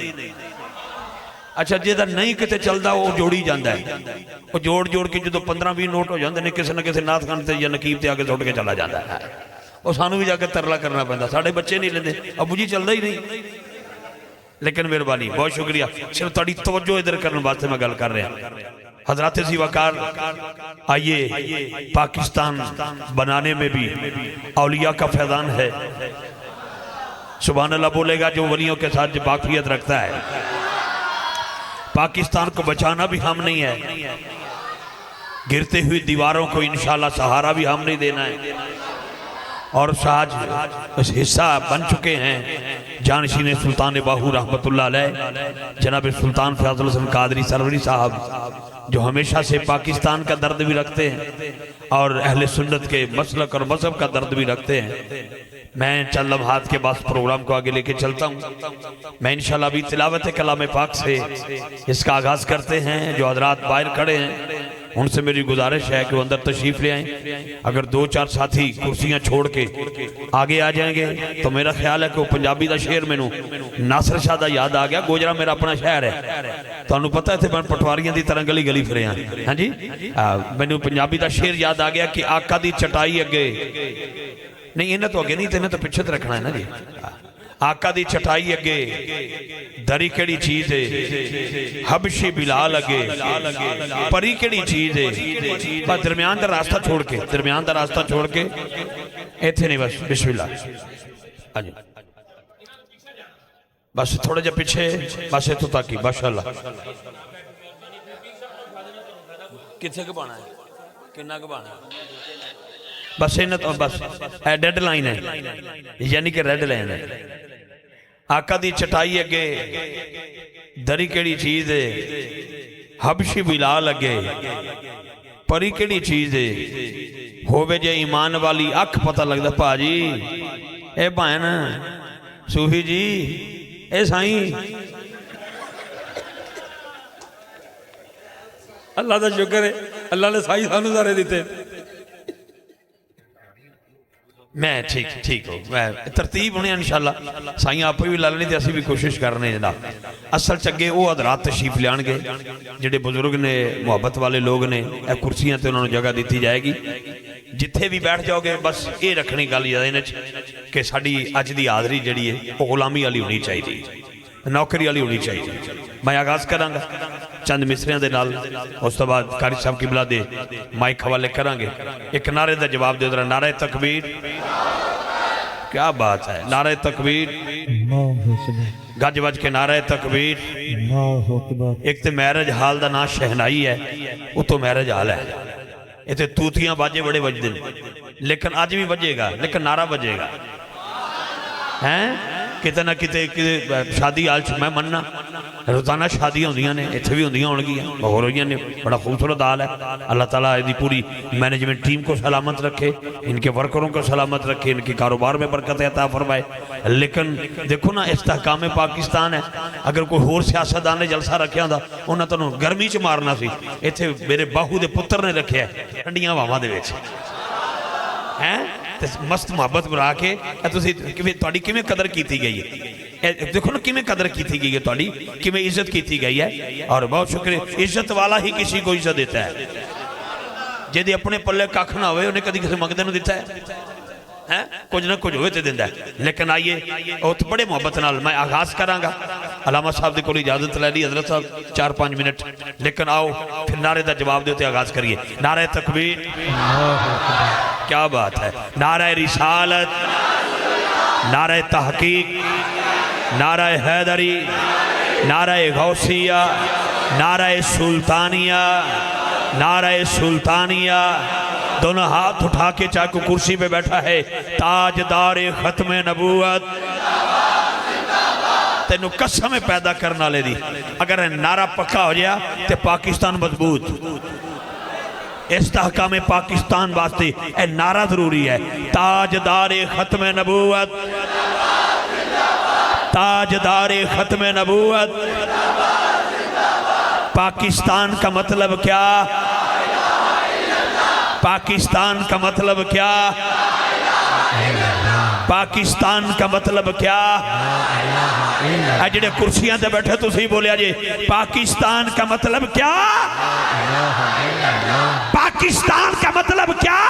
اچھا جیدہ نہیں کتے چلدا وہ جوڑی جاندہ ہے، وہ جوڑ کے جو 15-20 نوٹ ہو جاندے نے کسی نہ کسی نات خان تے یا نقیب تے آگے توڑ کے چلا جاندہ ہے، وہ سانو بھی جا کے ترلا کرنا پہندا، ساڑھے بچے نہیں لیندے، ابو جی چلدا ہی نہیں۔ لیکن مہربانی بہت شکریہ، صرف تڑی توجہ ادھر کرنے باستے میں گل کر رہے ہیں۔ حضرات زیوکار آئیے، پاکستان بنانے میں بھی اولیاء کا فیضان ہے، سبحان اللہ بولے گا جو ولیوں کے ساتھ جو باقیت رکھتا ہے۔ پاکستان کو بچانا بھی ہم نہیں ہے، گرتے ہوئی دیواروں کو انشاءاللہ سہارا بھی ہم نہیں دینا ہے، اور ساج اس حصہ بن چکے ہیں جانشین سلطان باہو رحمت اللہ علیہ جناب سلطان فیاض الحسن قادری سروری صاحب، جو ہمیشہ سے پاکستان کا درد بھی رکھتے ہیں اور اہل سنت کے مسلک اور مذہب کا درد بھی رکھتے ہیں۔ میں چند لمحات کے بعد پروگرام کو آگے لے کے چلتا ہوں۔ میں انشاءاللہ ابھی تلاوت کلام پاک سے اس کا آغاز کرتے ہیں۔ جو حضرات باہر کھڑے ہیں ان سے میری گزارش ہے کہ وہ اندر تشریف لے آئیں، اگر 2-4 ساتھی کرسیاں چھوڑ کے آگے آ جائیں گے تو میرا خیال ہے کہ وہ پنجابی دا شعر میں ناصر شاہ دا یاد آ گیا، گوجرہ میرا اپنا شہر ہے تو انہوں پتہ ہے تھے میں پٹواریاں دی طرح گلی گلی پھرے ہیں، ہاں جی میں نے پنجابی دا شعر یاد آ گیا کہ آقا دی چٹائی اگے نہیں، انہیں تو اگے نہیں تھے، انہیں تو پچھت رکھنا ہے نا جی۔ آقا دی چٹائی اگے دری کیڑی چیز ہے، حبشی بلال اگے پری کیڑی چیز ہے۔ بس درمیان دا راستہ چھوڑ کے ایتھے نہیں، بس بسم اللہ، بس تھوڑے جا پیچھے، بس ایتھو تاکی ماشاءاللہ۔ کتھے کبانا ہے، کنہ کبانا ہے، بس انہیں تو بس ڈیڈ لائن ہے، یعنی کہ ریڈ لائن ہے۔ آقا دی چٹائی اگے دری کیڑی چیز ہے، حبشی بلال اگے پری کیڑی چیز ہے، ہووے جے ایمان والی اکھ پتہ لگ دا پا جی اے بائن صوفی جی اے سائیں اللہ دا شکر ہے، اللہ نے سائیں سانو سارے دیتے۔ میں ٹھیک ہو، میں ترتیب ہونے انشاءاللہ سائیں آپ بھی لالنی تھے، اسی بھی کوشش کرنے جناب۔ اصل چگے وہ حضرات تشریف لیان گے جڑے بزرگ نے، محبت والے لوگ نے، اے کرسیاں تے انہوں نے جگہ دیتی جائے گی، جتھے بھی بیٹھ جاؤ گے بس یہ رکھنی گل یاد کہ ساڑی اج دی حاضری جڑی ہے وہ غلامی والی ہونی چاہیے، نوکری والی ہونی چاہیے۔ میں آغاز کراں گا چند مصریاں دے نال، اس تو بعد قاری صاحب قبلہ دے مائک حوالے کران گے، ایک نعرے دا جواب دے، نعرہ تکبیر، کیا بات ہے، نعرہ تکبیر، گج بج کے نعرہ تکبیر۔ ایک تے میرج حال دا نام شہنائی ہے، وہ تو میرج حال ہے، یہ تے توتیاں باجے بڑے بج دن، لیکن آج بھی بجے گا، لیکن نعرہ بجے گا ہیں کتے نہ کتے شادی آل میں مننا روزانہ شادیاں ہوندیاں نے، اتھے بھی ہوندیاں ہونگیاں ہو رہی ہیں، بڑا خوبصورت حال ہے۔ اللہ تعالیٰ دی پوری مینجمنٹ ٹیم کو سلامت رکھے، ان کے ورکروں کو سلامت رکھے، ان کے کاروبار میں برکت عطا فرمائے۔ لیکن دیکھو نا استحکام پاکستان ہے، اگر کوئی ہور سیاستدان نے جلسہ رکھیا ہوندا انہاں تانوں گرمی چ مارنا سی، ایتھے میرے باہو دے پتر نے رکھیا ہے ٹھنڈیاں ہواواں دے وچ ہیں مست محبت بنا کے تھوڑی کیویں قدر کیتی گئی ہے، دیکھو نا کیویں قدر کیتی گئی ہے، تھوڑی کیویں عزت کیتی گئی ہے۔ اور بہت شکریہ، عزت والا ہی کسی کو عزت دیتا ہے، جے اپنے پلے کھ نہ ہوئے انہیں کدی کسی منگدے نوں دیتا ہے، کچھ نہ کچھ ہوئے تے دیندا ہے۔ لیکن آئیے اوت بڑے محبت نال میں آغاز کراں گا، علامہ صاحب دی کوئی اجازت لے لی حضرت صاحب 4-5 منٹ، لیکن آؤ پھر نعرے دا جواب دیتے آغاز کریے۔ نعرہ تکبیر، کیا بات ہے، نعرہ رسالت، نعرہ تحقیق، نعرہ حیدری، نعرہ غوثیہ، نعرہ سلطانیہ، نعرہ سلطانیہ۔ دونوں ہاتھ اٹھا کے چاہے کو کرسی پہ بیٹھا ہے، تاجدار ختم نبوت تینوں قسم پیدا کرنا لے دی، اگر نعرہ پکا ہو جائے تو پاکستان مضبوط۔ استحکام پاکستان واسطے اے نعرہ ضروری ہے، تاجدار ختم نبوت، تاجدار ختم نبوت۔ پاکستان کا مطلب کیا؟ پاکستان کا مطلب کیا؟ پاکستان کا مطلب کیا؟ اے جڑے کرسیاں تے بیٹھے تو صحیح بولیا جی، پاکستان کا مطلب کیا؟ پاکستان کا مطلب کیا؟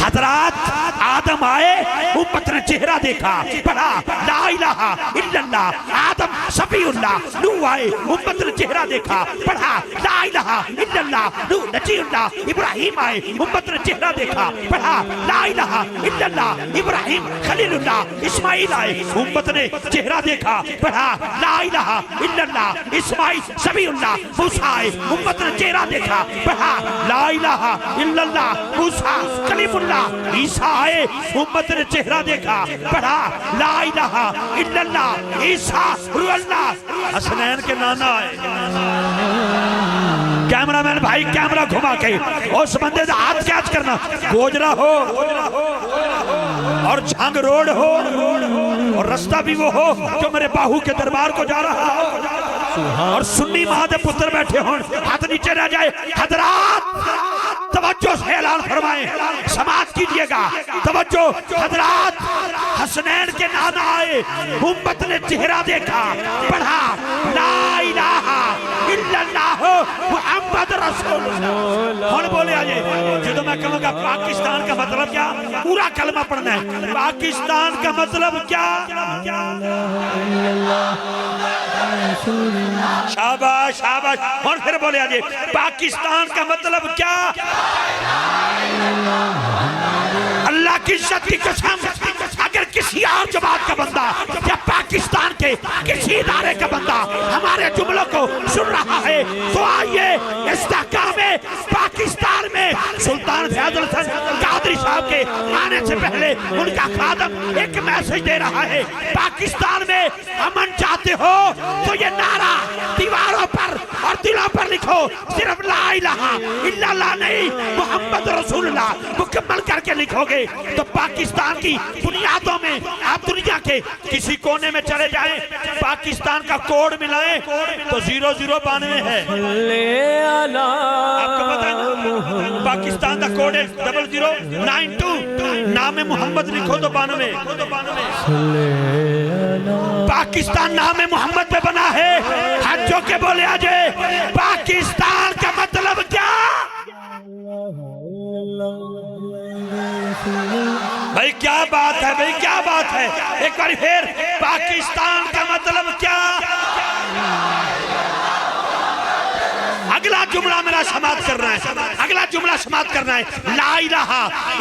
حضرات آدم آئے، امت نے چہرہ دیکھا، پڑھا لا الہ الا اللہ، آدم صفی اللہ، نوح آئے، امت نے چہرہ دیکھا، پڑھا لا الہ الا اللہ، نوح نجی اللہ، ابراہیم آئے، امت نے چہرہ دیکھا، پڑھا لا الہ الا اللہ، ابراہیم خلیل اللہ، اسماعیل آئے، امت نے چہرہ دیکھا، پڑھا لا الہ الا اللہ، اسماعیل صفی اللہ، موسیٰ آئے، امت نے چہرہ دیکھا، پڑھا لا الہ الا اللہ، موسیٰ کلیم اللہ، عیسیٰ آئے، امت نے چہرہ دیکھا، پڑھا لا الہ الا اللہ، عیسیٰ روح اللہ۔ حسنین کے نانا آئے، کیمرامین بھائی کیمرہ گھما کے اس بندے دا ہاتھ کیچ کرنا، گوجرا ہو اور جھنگ روڈ ہو اور رستہ بھی وہ ہو جو میرے باہو کے دربار کو جا رہا ہو، اور سنی ماں دے پتر بیٹھے ہون، ہاتھ نیچے رہ جائے۔ حضرات توجہ سے اعلان فرمائیں، سماعت کیجئے گا، توجہ۔ حضرات حسنین کے نانا آئے، امت نے چہرہ دیکھا، پڑھا لا الہ الا اللہ محمد رسول اللہ۔ ہون بولے آجے، جدو میں کہوں گا پاکستان کا مطلب کیا، پورا کلمہ پڑھنا ہے۔ پاکستان کا مطلب کیا؟ شاباش شاباش، اور پھر بولے آجے، پاکستان کا مطلب کیا؟ اللہ کی عزت کی قسم، اگر کسی اور جماعت کا بندہ یا پاکستان کے کسی ادارے کا بندہ ہمارے جملوں کو سن رہا ہے تو آئیے استحکام پاکستان میں سلطان فیاض الحسن قادری صاحب کے آنے سے پہلے ان کا خادم ایک میسج دے رہا ہے، پاکستان میں امن چاہتے ہو تو یہ نعرہ دیواروں پر اور دلوں پر لکھو، صرف لا الہ الا اللہ نہیں، محمد رسول اللہ مکمل کر کے لکھو گے تو پاکستان کی بنیادوں میں آپ دنیا کے کسی کونے میں چلے جائیں، پاکستان کا کوڈ ملائیں تو 0092 ہے۔ آپ کو پتہ ہے پاکستان کا کوڈ ہے 0092، نام محمد لکھو تو 92۔ پاکستان نام محمد پہ بنا ہے، حجوں کے بولے آجے، پاکستان کا مطلب کیا؟ بھائی کیا بات ہے، بھائی کیا بات ہے، ایک بار پھر پاکستان کا مطلب کیا؟ اگلا جملہ میرا سماعت کرنا ہے، اگلا جملہ سماعت کرنا ہے۔ لا الہ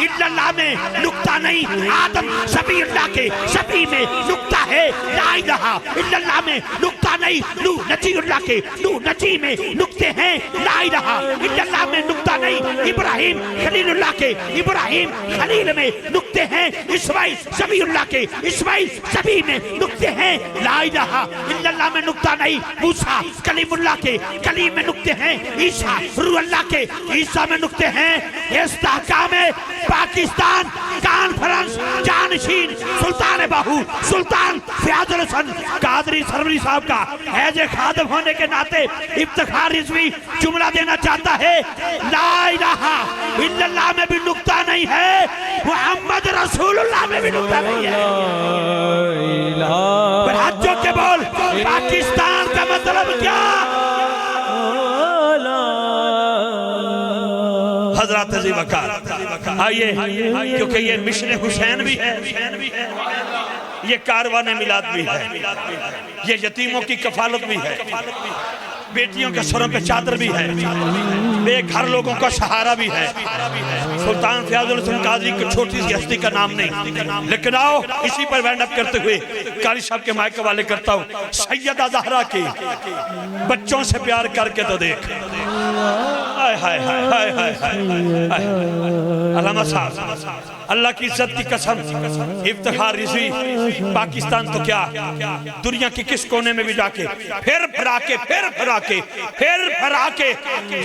الا اللہ میں نکتہ نہیں، آدم سبی اللہ کے سبی میں نکتہ ہے۔ لا الہ الا اللہ میں نکتہ نہیں، نوح نجی اللہ کے نوح نجی میں نکتے ہیں۔ لا الہ الا اللہ میں نکتہ نہیں، ابراہیم خلیل اللہ کے ابراہیم خلیل میں نکتے ہیں۔ اسماعیل سبی اللہ کے اسماعیل سبی میں نکتے ہیں۔ لا الہ الا اللہ میں نکتہ نہیں، موسیٰ کلیم اللہ کے کلیم میں نکتے ہیں۔ عیسیٰ روح اللہ کے عیسیٰ میں نکتے ہیں۔ استحکام پاکستان کانفرنس جانشین سلطان باہو سلطان فیاض الحسن قادری سروری صاحب کا حیض خادم ہونے کے ناطے افتخار رضوی جملہ دینا چاہتا ہے۔ لا الہ الا اللہ میں بھی نکتہ نہیں ہے، محمد رسول اللہ میں بھی نکتہ نہیں ہے۔ ہاتھوں کے بول، پاکستان کا مطلب کیا؟ حضرات عزیز وقار آئیے، کیونکہ یہ مشن حسین بھی ہے، یہ کاروان میلاد بھی ہے، یہ یتیموں کی کفالت بھی ہے، بیٹیوں کے سروں پہ چادر بھی ہے، بے گھر لوگوں کا سہارا بھی ہے۔ سلطان فیاض الحسن قادری کو چھوٹی سی ہستی کا نام نہیں، لیکن آؤ اسی پر وینڈ اپ کرتے ہوئے قاری صاحب کے مائک کے والے کرتا ہوں۔ سیدہ زہرا کے بچوں سے پیار کر کے تو دیکھ، علامہ صاحب اللہ کی عزت کی قسم، افتخار رضوی پاکستان تو کیا دنیا کی کس کونے میں بھی جا کے پھر پھرا کے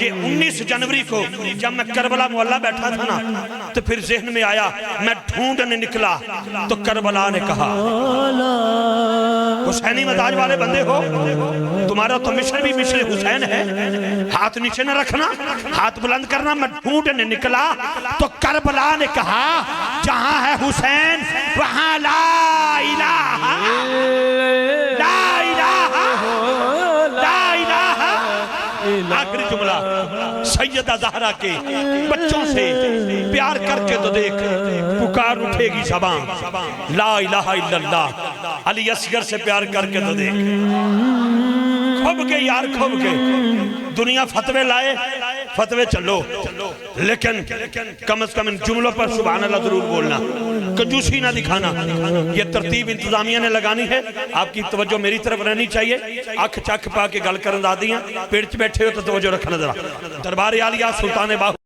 یہ 19 جنوری کو جب میں کربلا محلہ بیٹھا تھا نا تو پھر ذہن میں آیا، میں ڈھونڈنے نکلا تو کربلا نے کہا حسینی مزاج والے بندے ہو، تمہارا تو مشن بھی مشن حسین ہے، ہاتھ نیچے نہ رکھنا، ہاتھ بلند کرنا۔ میں ڈھونڈنے نکلا تو کربلا نے کہا جہاں ہے حسین وہاں لا الہ لا الہ لا الہ۔ آخری جملہ سیدہ زہرا کے بچوں سے پیار کر کے تو دیکھ، پکار اٹھے گی زبان لا الہ الا اللہ۔ علی اصغر سے پیار کر کے تو دیکھ، کھب کے یار کھب کے دنیا فتوے لائے، فتوے چلو، لیکن کم از کم ان جملوں پر سبحان اللہ ضرور بولنا، کنجوسی نہ دکھانا۔ یہ ترتیب انتظامیہ نے لگانی ہے، آپ کی توجہ میری طرف رہنی چاہیے۔ آنکھ چاک پا کے گل کرن دا دیاں، پیڑ چ بیٹھے ہو تو توجہ رکھنا ذرا۔ دربار عالیہ سلطان باہو